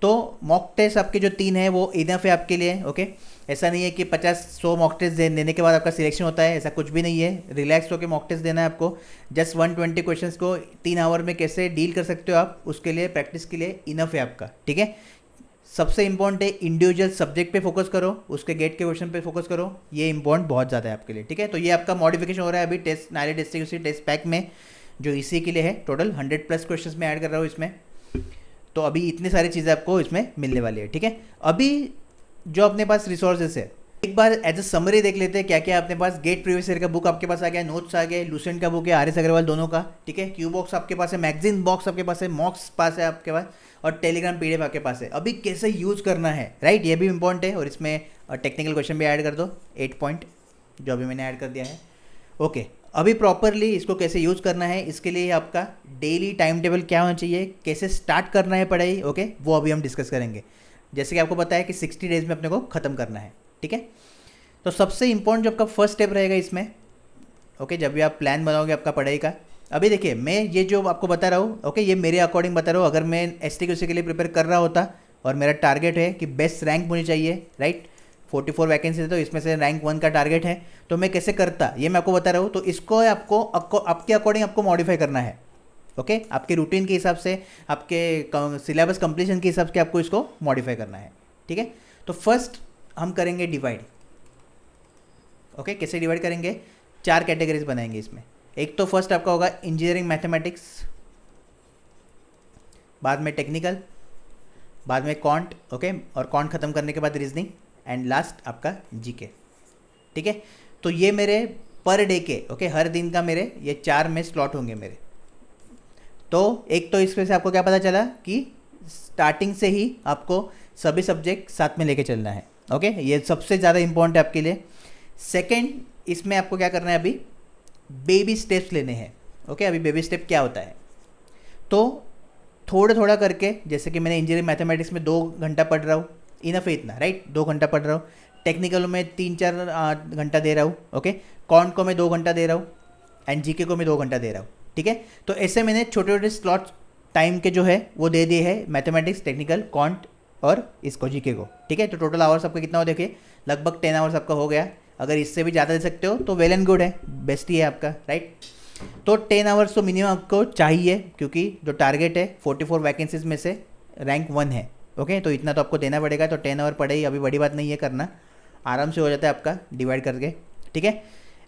तो मॉक टेस्ट आपके जो 3 है वो इनफ है आपके लिए, ओके। ऐसा नहीं है कि 50-100 मॉक टेस्ट देने के बाद आपका सिलेक्शन होता है, ऐसा कुछ भी नहीं है। रिलैक्स होकर मॉक टेस्ट देना है आपको। जस्ट 120 क्वेश्चंस को 3 आवर में कैसे डील कर सकते हो आप, उसके लिए प्रैक्टिस के लिए इनफ है आपका, ठीक है। सबसे इंपॉर्टेंट है इंडिविजुअल सब्जेक्ट पे फोकस करो, उसके गेट के क्वेश्चन पे फोकस करो, ये इंपॉर्टेंट बहुत ज़्यादा है आपके लिए, ठीक है। तो ये आपका मॉडिफिकेशन हो रहा है अभी टेस्ट नायले डिस्ट्रिक्ट टेस्ट पैक में, जो इसी के लिए है। टोटल 100+ क्वेश्चंस में ऐड कर रहा हूँ इसमें। तो अभी इतनी सारी चीज़ें आपको इसमें मिलने वाली है, ठीक है। अभी जो अपने पास रिसोर्सेज है, एक बार एज अ समरी देख लेते हैं क्या क्या अपने पास। गेट प्रीवियस ईयर का बुक आपके पास आ गया, नोट्स आ गए, लूसेंट का बुक है, आर एस अग्रवाल दोनों का, ठीक है। क्यू बॉक्स आपके पास है, मैगजीन बॉक्स आपके पास है, मॉक्स पास है आपके पास, और टेलीग्राम पीडीएफ आपके पास है। अभी कैसे यूज़ करना है, राइट, ये भी इंपॉर्टेंट है। और इसमें टेक्निकल क्वेश्चन भी ऐड कर दो, 8 पॉइंट जो अभी मैंने ऐड कर दिया है, ओके। अभी प्रॉपरली इसको कैसे यूज़ करना है, इसके लिए आपका डेली टाइम टेबल क्या होना चाहिए, कैसे स्टार्ट करना है पढ़ाई, ओके, वो अभी हम डिस्कस करेंगे। जैसे कि आपको पता है कि 60 डेज में अपने को ख़त्म करना है, ठीक है। तो सबसे इंपॉर्टेंट जो आपका फर्स्ट स्टेप रहेगा इसमें, ओके, जब भी आप प्लान बनाओगे आपका पढ़ाई का। अभी देखिए, मैं ये जो आपको बता रहा हूँ, ओके, ये मेरे अकॉर्डिंग बता रहा हूँ। अगर मैं STQC के लिए प्रिपेयर कर रहा होता और मेरा टारगेट है कि बेस्ट रैंक मुझे चाहिए, राइट, 44 वैकेंसी है तो इसमें से रैंक 1 का टारगेट है, तो मैं कैसे करता ये मैं आपको बता रहा हूँ। तो इसको आपको आपके अकॉर्डिंग आपको मॉडिफाई करना है, ओके, आपके रूटीन के हिसाब से, आपके सिलेबस कंप्लीशन के हिसाब से आपको इसको मॉडिफाई करना है, ठीक है। तो फर्स्ट हम करेंगे डिवाइड, ओके। कैसे डिवाइड करेंगे, 4 कैटेगरीज बनाएंगे इसमें। एक तो फर्स्ट आपका होगा इंजीनियरिंग मैथमेटिक्स, बाद में टेक्निकल, बाद में क्वांट, ओके, और क्वांट खत्म करने के बाद रीजनिंग, एंड लास्ट आपका जीके, ठीक है। तो ये मेरे पर डे के, ओके, हर दिन का मेरे ये 4 में स्लॉट होंगे मेरे। तो एक तो इसमें से आपको क्या पता चला कि स्टार्टिंग से ही आपको सभी सब्जेक्ट साथ में लेके चलना है, ओके, ये सबसे ज़्यादा इंपॉर्टेंट है आपके लिए। सेकेंड, इसमें आपको क्या करना है, अभी बेबी स्टेप्स लेने हैं, ओके। अभी बेबी स्टेप क्या होता है, तो थोड़ा थोड़ा करके, जैसे कि मैंने इंजीनियरिंग मैथमेटिक्स में 2 घंटा पढ़ रहा हूँ, इनफ है इतना, राइट, 2 घंटा पढ़ रहा हूँ। टेक्निकल में 3-4 घंटा दे रहा हूँ, ओके। कॉन्ट को मैं 2 घंटा दे रहा हूँ, एंड जीके को मैं 2 घंटा दे रहा हूँ, ठीक है। तो ऐसे मैंने छोटे छोटे स्लॉट टाइम के जो है वो दे दिए हैं, मैथमेटिक्स, टेक्निकल, कॉन्ट और इसको जीके को, ठीक है। तो टोटल आवर्स आपका कितना हो, देखिए लगभग 10 आवर्स आपका हो गया। अगर इससे भी ज़्यादा दे सकते हो तो वेल एंड गुड है, बेस्ट ही है आपका, राइट। तो 10 आवर्स तो मिनिमम आपको चाहिए, क्योंकि जो टारगेट है 44 वैकेंसीज में से रैंक 1 है, ओके। तो इतना तो आपको देना पड़ेगा। तो 10 आवर पढ़ाई अभी बड़ी बात नहीं है, करना आराम से हो जाता है आपका डिवाइड करके, ठीक है।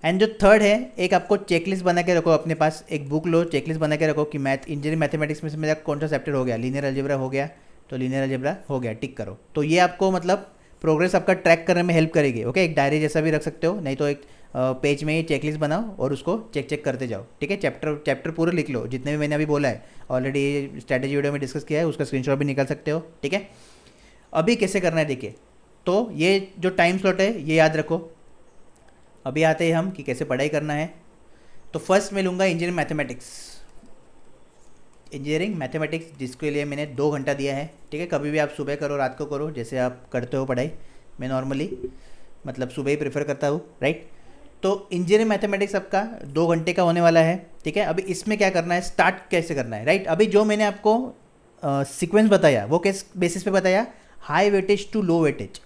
एंड जो थर्ड है, एक आपको चेकलिस्ट बना के रखो अपने पास, एक बुक लो, चेकलिस्ट बना के रखो कि इंजीनियरिंग मैथमेटिक्स में से मेरा कौन सा चैप्टर हो गया, लीनियर अलजेब्रा हो गया, तो लीनियर अलजेब्रा हो गया, टिक करो। तो ये आपको मतलब प्रोग्रेस आपका ट्रैक करने में हेल्प करेगी, ओके। एक डायरी जैसा भी रख सकते हो, नहीं तो एक पेज में ही चेकलिस्ट बनाओ और उसको चेक करते जाओ, ठीक है। चैप्टर पूरे लिख लो, जितने भी मैंने अभी बोला है, ऑलरेडी स्ट्रैटेजी वीडियो में डिस्कस किया है, उसका स्क्रीनशॉट भी निकाल सकते हो, ठीक है। अभी कैसे करना है देखिए, तो ये जो टाइम स्लॉट है ये याद रखो। अभी आते हैं हम कि कैसे पढ़ाई करना है। तो फर्स्ट मैं लूँगा इंजीनियरिंग मैथमेटिक्स, जिसके लिए मैंने 2 घंटा दिया है, ठीक है। कभी भी आप सुबह करो, रात को करो, जैसे आप करते हो पढ़ाई। मैं नॉर्मली मतलब सुबह ही प्रेफर करता हूँ, राइट। तो इंजीनियरिंग मैथमेटिक्स आपका 2 घंटे का होने वाला है, ठीक है। अभी इसमें क्या करना है, स्टार्ट कैसे करना है, राइट। अभी जो मैंने आपको सीक्वेंस बताया वो किस बेसिस पे बताया, high weightage to low weightage,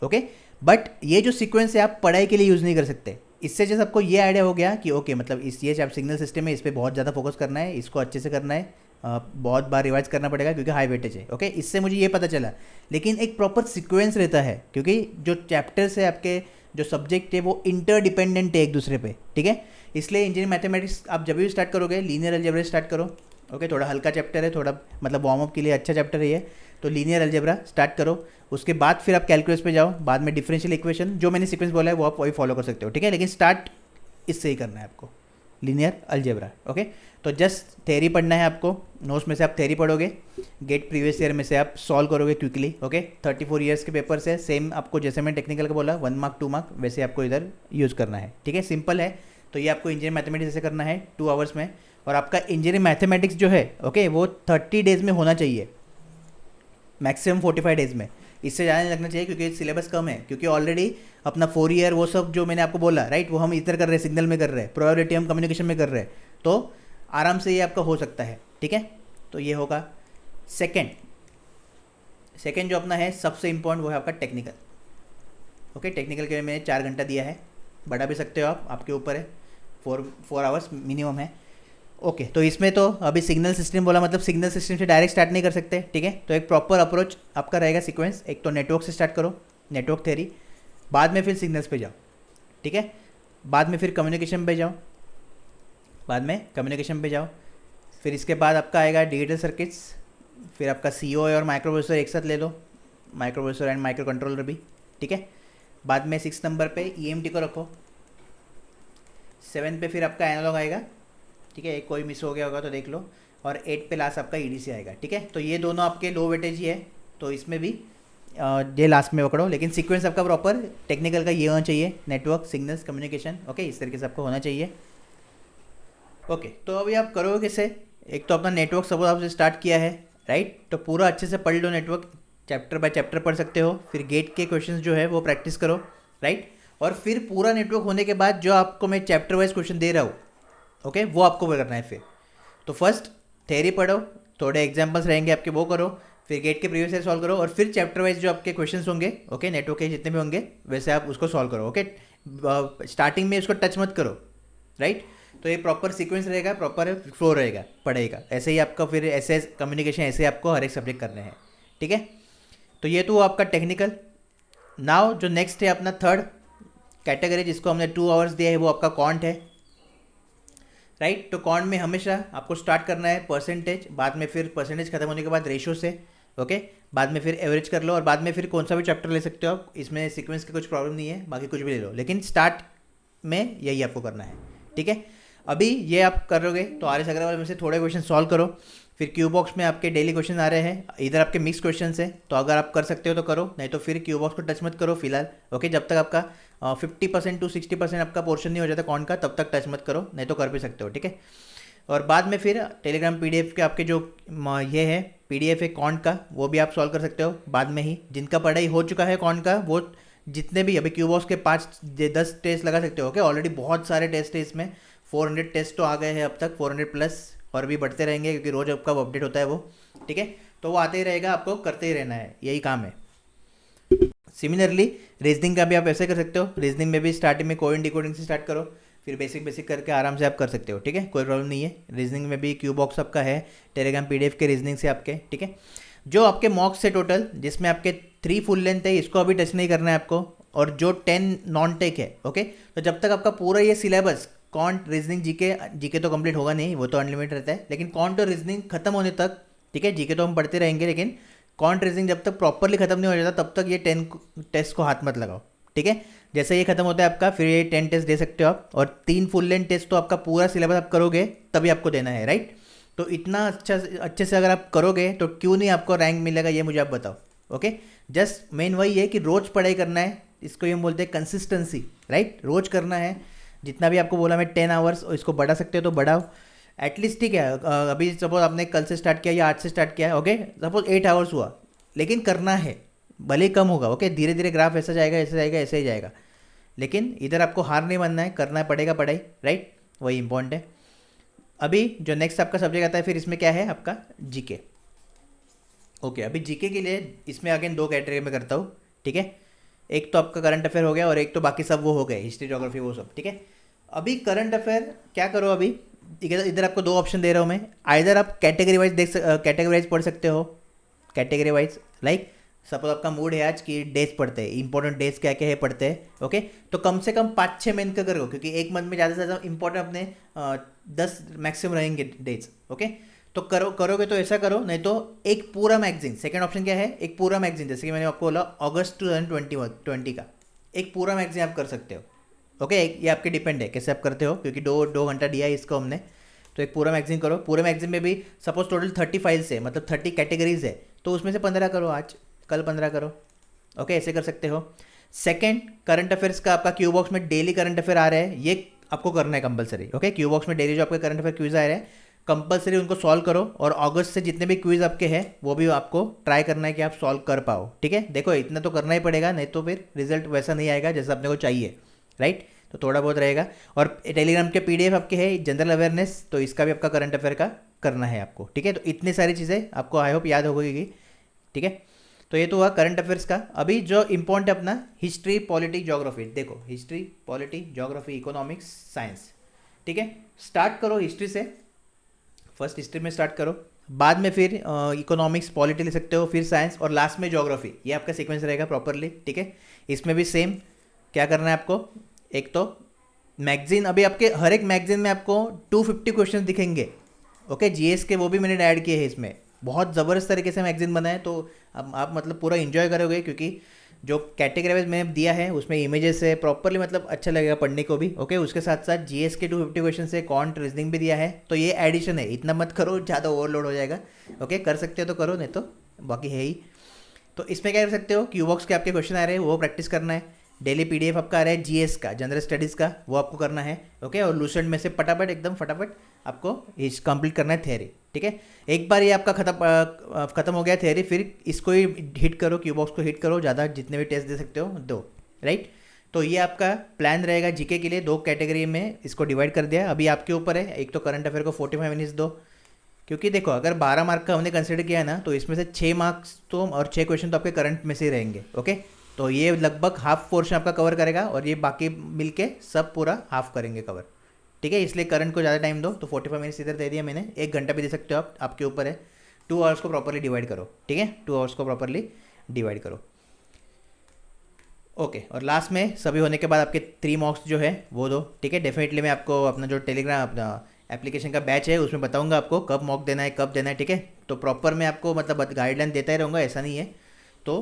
okay. But ये जो सीक्वेंस है आप पढ़ाई के लिए यूज़ नहीं कर सकते। इससे जैसे आपको ये आइडिया हो गया कि ओके, मतलब ये आप सिग्नल सिस्टम है, इस पर बहुत ज़्यादा फोकस करना है, इसको अच्छे से करना है, बहुत बार रिवाइज करना पड़ेगा क्योंकि हाई वेटेज है, ओके। इससे मुझे ये पता चला। लेकिन एक प्रॉपर सीक्वेंस रहता है, क्योंकि जो चैप्टर्स है आपके, जो सब्जेक्ट है वो इंटरडिपेंडेंट है एक दूसरे पे, ठीक है। इसलिए इंजीनियरिंग मैथमेटिक्स आप जब भी स्टार्ट करोगे, लीनियर अलजेब्रा स्टार्ट करो, ओके। थोड़ा हल्का चैप्टर है, थोड़ा मतलब वार्म अप के लिए अच्छा चैप्टर है ये, तो लीनियर अलजेब्रा स्टार्ट करो। उसके बाद फिर आप कैलकुलस पे जाओ, बाद में डिफरेंशियल इक्वेशन, जो मैंने सीक्वेंस बोला है वो आप वही फॉलो कर सकते हो, ठीक है। लेकिन स्टार्ट इससे ही करना है आपको, लीनियर अलजेब्रा, ओके। तो जस्ट थ्योरी पढ़ना है आपको, नोट्स में से आप थ्योरी पढ़ोगे, गेट प्रीवियस ईयर में से आप सॉल्व करोगे क्विकली, ओके। 34 ईयर्स के पेपर्स है, सेम आपको जैसे मैं टेक्निकल का बोला 1 मार्क 2 मार्क, वैसे आपको इधर यूज़ करना है, ठीक है। सिंपल है। तो ये आपको इंजीनियरिंग मैथमेटिक्स ऐसे करना है 2 आवर्स में। और आपका इंजीनियरिंग मैथमेटिक्स जो है ओके वो 30 डेज़ में होना चाहिए, मैक्सिमम 45 डेज़ में, इससे ज़्यादा नहीं लगना चाहिए क्योंकि सिलेबस कम है, क्योंकि ऑलरेडी अपना 4 ईयर वो सब जो मैंने आपको बोला राइट, वो हम इधर कर रहे हैं, सिग्नल में कर रहे हैं, प्रोबेबिलिटी हम कम्युनिकेशन में कर रहे हैं, तो आराम से ये आपका हो सकता है। ठीक है, तो ये होगा सेकेंड जो अपना है सबसे इम्पोर्टेंट वो है आपका टेक्निकल। ओके, टेक्निकल के लिए मैंने 4 घंटा दिया है, बढ़ा भी सकते हो आप, आपके ऊपर है, 4 आवर्स मिनिमम है। ओके, तो इसमें तो अभी सिग्नल सिस्टम बोला, मतलब सिग्नल सिस्टम से डायरेक्ट स्टार्ट नहीं कर सकते। ठीक है, तो एक प्रॉपर अप्रोच आपका रहेगा सीक्वेंस, एक तो नेटवर्क से स्टार्ट करो, नेटवर्क थ्योरी, बाद में फिर सिग्नल्स पे जाओ। ठीक है, बाद में फिर कम्युनिकेशन पे जाओ, फिर इसके बाद आपका आएगा डिजिटल सर्किट्स, फिर आपका COI और माइक्रो प्रोसेसर एक साथ ले लो, microprocessor and microcontroller भी। ठीक है, बाद में 6 नंबर पे EMT को रखो, 7 पे फिर आपका एनालॉग आएगा। ठीक है, एक कोई मिस हो गया होगा तो देख लो, और 8 पे लास्ट आपका EDC आएगा। ठीक है, तो ये दोनों आपके लो वेटेज ही है, तो इसमें भी ये लास्ट में पकड़ो, लेकिन सीक्वेंस आपका प्रॉपर टेक्निकल का ये होना चाहिए, नेटवर्क, सिग्नल्स, कम्युनिकेशन। ओके, इस तरीके से आपको होना चाहिए। ओके, तो अभी आप करोगे कैसे, एक तो अपना नेटवर्क सपोज आपसे स्टार्ट किया है राइट, तो पूरा अच्छे से पढ़ लो नेटवर्क, चैप्टर बाय चैप्टर पढ़ सकते हो, फिर गेट के क्वेश्चंस जो है वो प्रैक्टिस करो राइट, और फिर पूरा नेटवर्क होने के बाद जो आपको मैं चैप्टर वाइज क्वेश्चन दे रहा हूँ ओके वो आपको करना है। फिर तो फर्स्ट थ्योरी पढ़ो, थोड़े एग्जांपल्स रहेंगे आपके वो करो, फिर गेट के प्रीवियस ईयर सॉल्व करो, और फिर चैप्टर वाइज जो आपके क्वेश्चंस होंगे ओके नेटवर्क के जितने भी होंगे वैसे आप उसको सॉल्व करो। ओके, स्टार्टिंग में उसको टच मत करो राइट, तो ये प्रॉपर सीक्वेंस रहेगा, प्रॉपर फ्लो रहेगा पढ़ाई का, ऐसे ही आपका फिर ऐसे कम्युनिकेशन ऐसे आपको हर एक सब्जेक्ट करने हैं। ठीक है, तो ये तो आपका टेक्निकल। नाउ जो नेक्स्ट है अपना थर्ड कैटेगरी जिसको हमने 2 आवर्स दिया है वो आपका क्वांट है राइट। तो क्वांट में हमेशा आपको स्टार्ट करना है परसेंटेज, बाद में फिर परसेंटेज खत्म होने के बाद रेशो से ओके, बाद में फिर एवरेज कर लो, और बाद में फिर कौन सा भी चैप्टर ले सकते हो आप, इसमें सीक्वेंस की कुछ प्रॉब्लम नहीं है, बाकी कुछ भी ले लो, लेकिन स्टार्ट में यही आपको करना है। ठीक है, अभी ये आप करोगे तो RS अग्रवाल में से थोड़े क्वेश्चन सॉल्व करो, फिर क्यू बॉक्स में आपके डेली क्वेश्चन आ रहे हैं, इधर आपके मिक्स क्वेश्चन है, तो अगर आप कर सकते हो तो करो, नहीं तो फिर क्यू बॉक्स को टच मत करो फिलहाल ओके, जब तक आपका 50% to 60% आपका पोर्शन नहीं हो जाता कौन का, तब तक टच मत करो, नहीं तो कर भी सकते हो। ठीक है, और बाद में फिर टेलीग्राम PDF के आपके जो ये है PDF है कॉन्ट का, वो भी आप सॉल्व कर सकते हो बाद में ही, जिनका पढ़ाई हो चुका है कॉन्ट का वो जितने भी अभी क्यू बॉक्स के 5-10 टेस्ट लगा सकते हो ओके, ऑलरेडी बहुत सारे टेस्ट है इसमें, 400 टेस्ट तो आ गए हैं अब तक, 400 प्लस, और भी बढ़ते रहेंगे क्योंकि रोज़ आपका अपडेट होता है वो। ठीक है, तो वो आते ही रहेगा, आपको करते ही रहना है, यही काम है। सिमिलरली रीजनिंग का भी आप ऐसे कर सकते हो, रीजनिंग में भी स्टार्टिंग में कोडिंग डिकोडिंग से स्टार्ट करो, फिर बेसिक करके आराम से आप कर सकते हो। ठीक है, कोई प्रॉब्लम नहीं है, रीजनिंग में भी क्यू बॉक्स आपका है टेलीग्राम PDF के रीजनिंग से आपके। ठीक है, जो आपके मॉक्स है टोटल जिसमें आपके 3 फुल लेंथ है, इसको अभी टच नहीं करना है आपको, और जो 10 नॉन टेक है ओके, तो जब तक आपका पूरा ये सिलेबस कॉन्ट रीजनिंग जीके तो कंप्लीट होगा नहीं, वो तो अनलिमिटेड रहता है, लेकिन कॉन्ट और रीजनिंग खत्म होने तक, ठीक है, जीके तो हम पढ़ते रहेंगे, लेकिन कॉन्ट रीजनिंग जब तक प्रॉपरली खत्म नहीं हो जाता तब तक ये 10 टेस्ट को हाथ मत लगाओ। ठीक है, जैसे ये खत्म होता है आपका, फिर ये 10 टेस्ट दे सकते हो आप, और 3 फुल लेंथ टेस्ट तो आपका पूरा सिलेबस आप करोगे तभी आपको देना है राइट। तो इतना अच्छे से अगर आप करोगे तो क्यों नहीं आपको रैंक मिलेगा, ये मुझे आप बताओ। ओके, जस्ट मेन वही है कि रोज़ पढ़ाई करना है, इसको ये हम बोलते हैं कंसिस्टेंसी राइट, रोज़ करना है, जितना भी आपको बोला मैं 10 आवर्स, इसको बढ़ा सकते हो तो बढ़ाओ एटलीस्ट। ठीक है, अभी सपोज आपने कल से स्टार्ट किया या आज से स्टार्ट किया ओके, सपोज 8 आवर्स हुआ, लेकिन करना है, भले ही कम होगा ओके, धीरे धीरे ग्राफ ऐसा जाएगा ऐसे जाएगा ऐसे ही जाएगा, लेकिन इधर आपको हार नहीं मानना है, करना पड़ेगा पढ़ाई राइट, वही इंपॉर्टेंट है। अभी जो नेक्स्ट आपका सब्जेक्ट आता है फिर इसमें क्या है आपका जीके। ओके, अभी जीके के लिए इसमें अगेन 2 कैटेगरी में करता हूँ। ठीक है, एक तो आपका करंट अफेयर हो गया, और एक तो बाकी सब वो हो गए, हिस्ट्री ज्योग्राफी वो सब। ठीक है, अभी करंट अफेयर क्या करो, अभी इधर आपको 2 ऑप्शन दे रहा हूँ मैं, आइदर आप कैटेगरी वाइज कैटेगरी वाइज पढ़ सकते हो, कैटेगरी वाइज लाइक सपोज आपका मूड है आज कि डेज पढ़ते हैं, इंपॉर्टेंट डेज क्या क्या है पढ़ते हैं ओके, तो कम से कम 5-6 मंथ का करो, क्योंकि एक मंथ में ज़्यादा से ज़्यादा इंपॉर्टेंट अपने 10 मैक्सिमम रहेंगे डेज ओके, तो करोगे तो ऐसा करो, नहीं तो एक पूरा मैगजीन, सेकंड ऑप्शन क्या है, एक पूरा मैगजीन, जैसे कि मैंने आपको बोला अगस्त 2020 का एक पूरा मैगजीन आप कर सकते हो ओके, ये आपके डिपेंड है कैसे आप करते हो, क्योंकि 2 घंटा दिया है इसको हमने, तो एक पूरा मैगजीन करो। पूरे मैगजीन में भी सपोज टोटल 30 फाइल्स है, मतलब 30 कैटेगरीज है, तो उसमें से 15 करो, आज कल 15 करो ओके, ऐसे कर सकते हो। सेकंड, करंट अफेयर्स का आपका क्यू बॉक्स में डेली करंट अफेयर आ रहे हैं, ये आपको करना है कंपलसरी। ओके, क्यू बॉक्स में डेली जो आपके करंट अफेयर क्विज आ रहे हैं कंपलसरी उनको सॉल्व करो, और अगस्त से जितने भी क्विज आपके हैं वो भी आपको ट्राई करना है कि आप सॉल्व कर पाओ। ठीक है, देखो इतना तो करना ही पड़ेगा, नहीं तो फिर रिजल्ट वैसा नहीं आएगा जैसा अपने को चाहिए, राइट। तो थोड़ा बहुत रहेगा। और टेलीग्राम के पीडीएफ आपके है जनरल अवेयरनेस, तो इसका भी आपका करंट अफेयर का करना है आपको। ठीक है, तो इतनी सारी चीज़ें आपको आई होप याद हो गई। ठीक है, तो ये तो हुआ करंट अफेयर्स का। अभी जो इम्पोर्टेंट अपना हिस्ट्री पॉलिटी ज्योग्राफी, देखो history polity geography economics science. ठीक है, स्टार्ट करो हिस्ट्री से, फर्स्ट हिस्ट्री में स्टार्ट करो, बाद में फिर इकोनॉमिक्स पॉलिटी ले सकते हो, फिर साइंस, और लास्ट में ज्योग्राफी। ये आपका सीक्वेंस रहेगा प्रॉपरली। ठीक है, इसमें भी सेम क्या करना है आपको, एक तो मैगजीन, अभी आपके हर एक मैगजीन में आपको 250 क्वेश्चन दिखेंगे। ओके, जीएस के वो भी मैंने ऐड किए हैं इसमें, बहुत ज़बरदस्त तरीके से मैगजीन बना है। तो अब आप मतलब पूरा इन्जॉय करोगे, क्योंकि जो कैटेगरी वाइज मैंने दिया है उसमें इमेजेस है प्रॉपरली, मतलब अच्छा लगेगा पढ़ने को भी। ओके, उसके साथ साथ जीएस के 250 क्वेश्चन से कॉन्ट रीजनिंग भी दिया है, तो ये एडिशन है, इतना मत करो, ज़्यादा ओवरलोड हो जाएगा। ओके, कर सकते हो तो करो, नहीं तो बाकी है ही। तो इसमें क्या कर सकते हो, क्यू बॉक्स के आपके क्वेश्चन आ रहे हैं वो प्रैक्टिस करना है, डेली पीडीएफ आपका आ रहा है जीएस का, जनरल स्टडीज़ का, वो आपको करना है। ओके, और लूसेंट में से फटाफट एकदम फटाफट आपको कंप्लीट करना है थ्योरी। ठीक है, एक बार ये आपका खत्म हो गया थ्योरी, फिर इसको ही हिट करो, क्यू बॉक्स को हिट करो, ज़्यादा जितने भी टेस्ट दे सकते हो दो, राइट। तो ये आपका प्लान रहेगा जीके के लिए, 2 कैटेगरी में इसको डिवाइड कर दिया। अभी आपके ऊपर है, एक तो करंट अफेयर को 45 मिनट्स दो, क्योंकि देखो अगर 12 मार्क का हमने कंसिडर किया है ना, तो इसमें से 6 मार्क्स तो और 6 क्वेश्चन तो आपके करंट में से ही रहेंगे। ओके, तो ये लगभग हाफ पोर्शन आपका कवर करेगा, और ये बाकी मिलके सब पूरा हाफ करेंगे कवर। ठीक है, इसलिए करंट को ज़्यादा टाइम दो, तो 45 मिनट्स इधर दे दिया मैंने, 1 घंटा भी दे सकते हो आप, आपके ऊपर है। 2 आवर्स को प्रॉपरली डिवाइड करो। ठीक है, 2 आवर्स को प्रॉपरली डिवाइड करो। ओके, और लास्ट में सभी होने के बाद आपके 3 मॉक्स जो है वो दो। ठीक है, डेफिनेटली मैं आपको अपना जो टेलीग्राम अपना एप्लीकेशन का बैच है उसमें बताऊंगा आपको कब मॉक देना है, कब देना है। ठीक है, तो प्रॉपर मैं आपको मतलब गाइडलाइन देता ही रहूँगा, ऐसा नहीं है। तो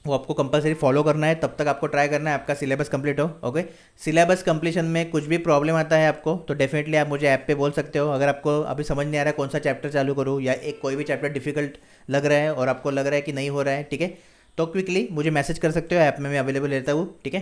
वो आपको कंपलसरी फॉलो करना है, तब तक आपको ट्राई करना है आपका सिलेबस कंप्लीट हो। ओके, सिलेबस कंप्लीशन में कुछ भी प्रॉब्लम आता है आपको, तो डेफिनेटली आप मुझे ऐप पे बोल सकते हो। अगर आपको अभी समझ नहीं आ रहा है कौन सा चैप्टर चालू करूँ, या एक कोई भी चैप्टर डिफिकल्ट लग रहा है और आपको लग रहा है कि नहीं हो रहा है, ठीक है, तो क्विकली मुझे मैसेज कर सकते हो, ऐप में मैं अवेलेबल रहता हूँ। ठीक है,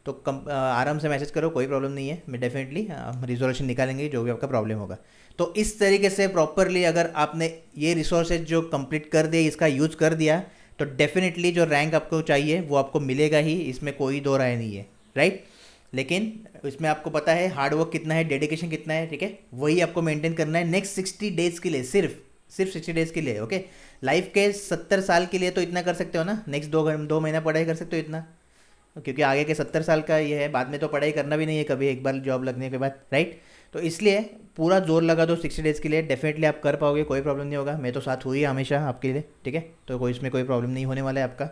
तो आराम से मैसेज करो, कोई प्रॉब्लम नहीं है, मैं डेफिनेटली रिजोल्यूशन निकालेंगे जो भी आपका प्रॉब्लम होगा। तो इस तरीके से प्रॉपरली अगर आपने ये रिसोर्सेज जो कंप्लीट कर दिए, इसका यूज़ कर दिया, तो डेफिनेटली जो रैंक आपको चाहिए वो आपको मिलेगा ही, इसमें कोई दो राय नहीं है, राइट। लेकिन इसमें आपको पता है हार्डवर्क कितना है, डेडिकेशन कितना है। ठीक है, वही आपको मेंटेन करना है नेक्स्ट 60 डेज़ के लिए, सिर्फ 60 डेज़ के लिए। ओके, लाइफ के 70 साल के लिए तो इतना कर सकते हो ना, नेक्स्ट 2 महीना पढ़ाई कर सकते हो इतना, क्योंकि आगे के 70 साल का ये है, बाद में तो पढ़ाई करना भी नहीं है कभी, एक बार जॉब लगने के बाद, राइट। तो इसलिए पूरा जोर लगा दो 60 डेज़ के लिए, डेफिनेटली आप कर पाओगे, कोई प्रॉब्लम नहीं होगा। मैं तो साथ हुई हमेशा आपके लिए। ठीक है, तो कोई इसमें कोई प्रॉब्लम नहीं होने वाला है आपका।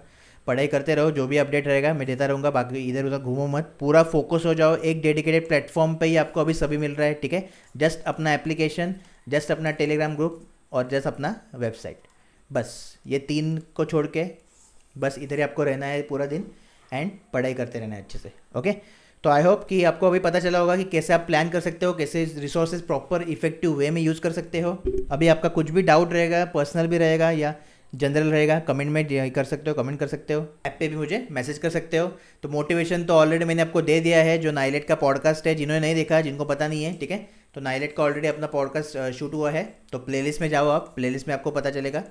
पढ़ाई करते रहो, जो भी अपडेट रहेगा मैं देता रहूँगा, बाकी इधर उधर घूमो मत, पूरा फोकस हो जाओ एक डेडिकेटेड प्लेटफॉर्म पे ही आपको अभी सभी मिल रहा है। ठीक है, जस्ट अपना एप्लीकेशन, जस्ट अपना टेलीग्राम ग्रुप, और जस्ट अपना वेबसाइट, बस ये 3 को छोड़ के बस इधर ही आपको रहना है पूरा दिन, एंड पढ़ाई करते रहना है अच्छे से। ओके, तो आई होप कि आपको अभी पता चला होगा कि कैसे आप प्लान कर सकते हो, कैसे रिसोर्सेज प्रॉपर इफेक्टिव वे में यूज़ कर सकते हो। अभी आपका कुछ भी डाउट रहेगा, पर्सनल भी रहेगा या जनरल रहेगा, कमेंट में कर सकते हो, कमेंट कर सकते हो, ऐप पे भी मुझे मैसेज कर सकते हो। तो मोटिवेशन तो ऑलरेडी मैंने आपको दे दिया है, जो नाइलेट का पॉडकास्ट है, जिन्होंने नहीं देखा, जिनको पता नहीं है, ठीक है, तो नाइलेट का ऑलरेडी अपना पॉडकास्ट शूट हुआ है, तो प्लेलिस्ट में जाओ आप, प्लेलिस्ट में आपको पता चलेगा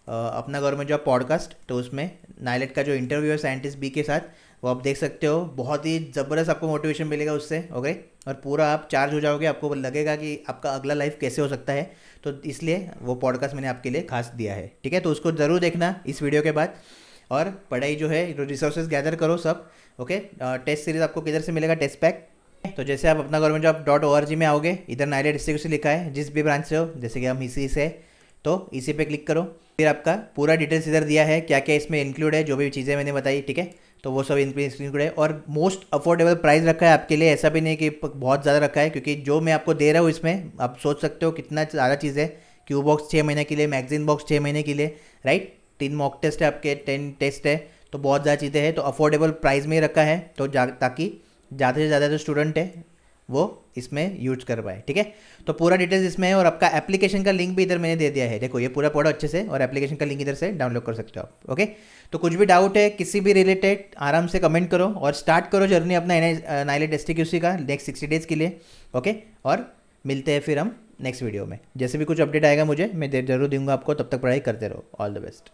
अपना गवर्नमेंट जॉब पॉडकास्ट, तो उसमें नाइलेट का जो इंटरव्यू है साइंटिस्ट बी के साथ, वो आप देख सकते हो। बहुत ही ज़बरदस्त आपको मोटिवेशन मिलेगा उससे। ओके, और पूरा आप चार्ज हो जाओगे, आपको लगेगा कि आपका अगला लाइफ कैसे हो सकता है, तो इसलिए वो पॉडकास्ट मैंने आपके लिए खास दिया है। ठीक है, तो उसको ज़रूर देखना इस वीडियो के बाद, और पढ़ाई जो है रिसोर्सेज गैदर करो सब। ओके, टेस्ट सीरीज आपको किधर से मिलेगा, टेस्ट पैक। तो जैसे आप अपना governmentjob.org में आओगे, इधर नाइलेट डिस्ट्रिक्ट से लिखा है, जिस भी ब्रांच से हो, जैसे कि हम इसी से, तो इसी पे क्लिक करो, फिर आपका पूरा डिटेल्स इधर दिया है, क्या क्या इसमें इंक्लूड है, जो भी चीज़ें मैंने बताई। ठीक है, तो वो सब इंक्लूड है, और मोस्ट अफोर्डेबल प्राइस रखा है आपके लिए, ऐसा भी नहीं कि बहुत ज़्यादा रखा है, क्योंकि जो मैं आपको दे रहा हूँ इसमें आप सोच सकते हो कितना ज़्यादा चीज़ है। क्यू बॉक्स 6 महीने के लिए, मैगजीन बॉक्स 6 महीने के लिए, राइट, 3 मॉक टेस्ट है आपके, 10 टेस्ट है, तो बहुत ज़्यादा चीज़ें हैं, तो अफोर्डेबल प्राइस में ही रखा है, तो ताकि ज़्यादा से ज़्यादा जो स्टूडेंट है वो इसमें यूज कर पाए, ठीक है। तो पूरा डिटेल्स इसमें है और आपका एप्लीकेशन का लिंक भी इधर मैंने दे दिया है, देखो ये पूरा पढ़ो अच्छे से, और एप्लीकेशन का लिंक इधर से डाउनलोड कर सकते हो आप, ओके। तो कुछ भी डाउट है किसी भी रिलेटेड आराम से कमेंट करो और स्टार्ट करो जर्नी अपना नाइलेट STQC का नेक्स्ट 60 डेज़ के लिए, ओके। और मिलते हैं फिर हम नेक्स्ट वीडियो में, जैसे भी कुछ अपडेट आएगा मुझे मैं जरूर दूंगा आपको, तब तक पढ़ाई करते रहो, ऑल द बेस्ट।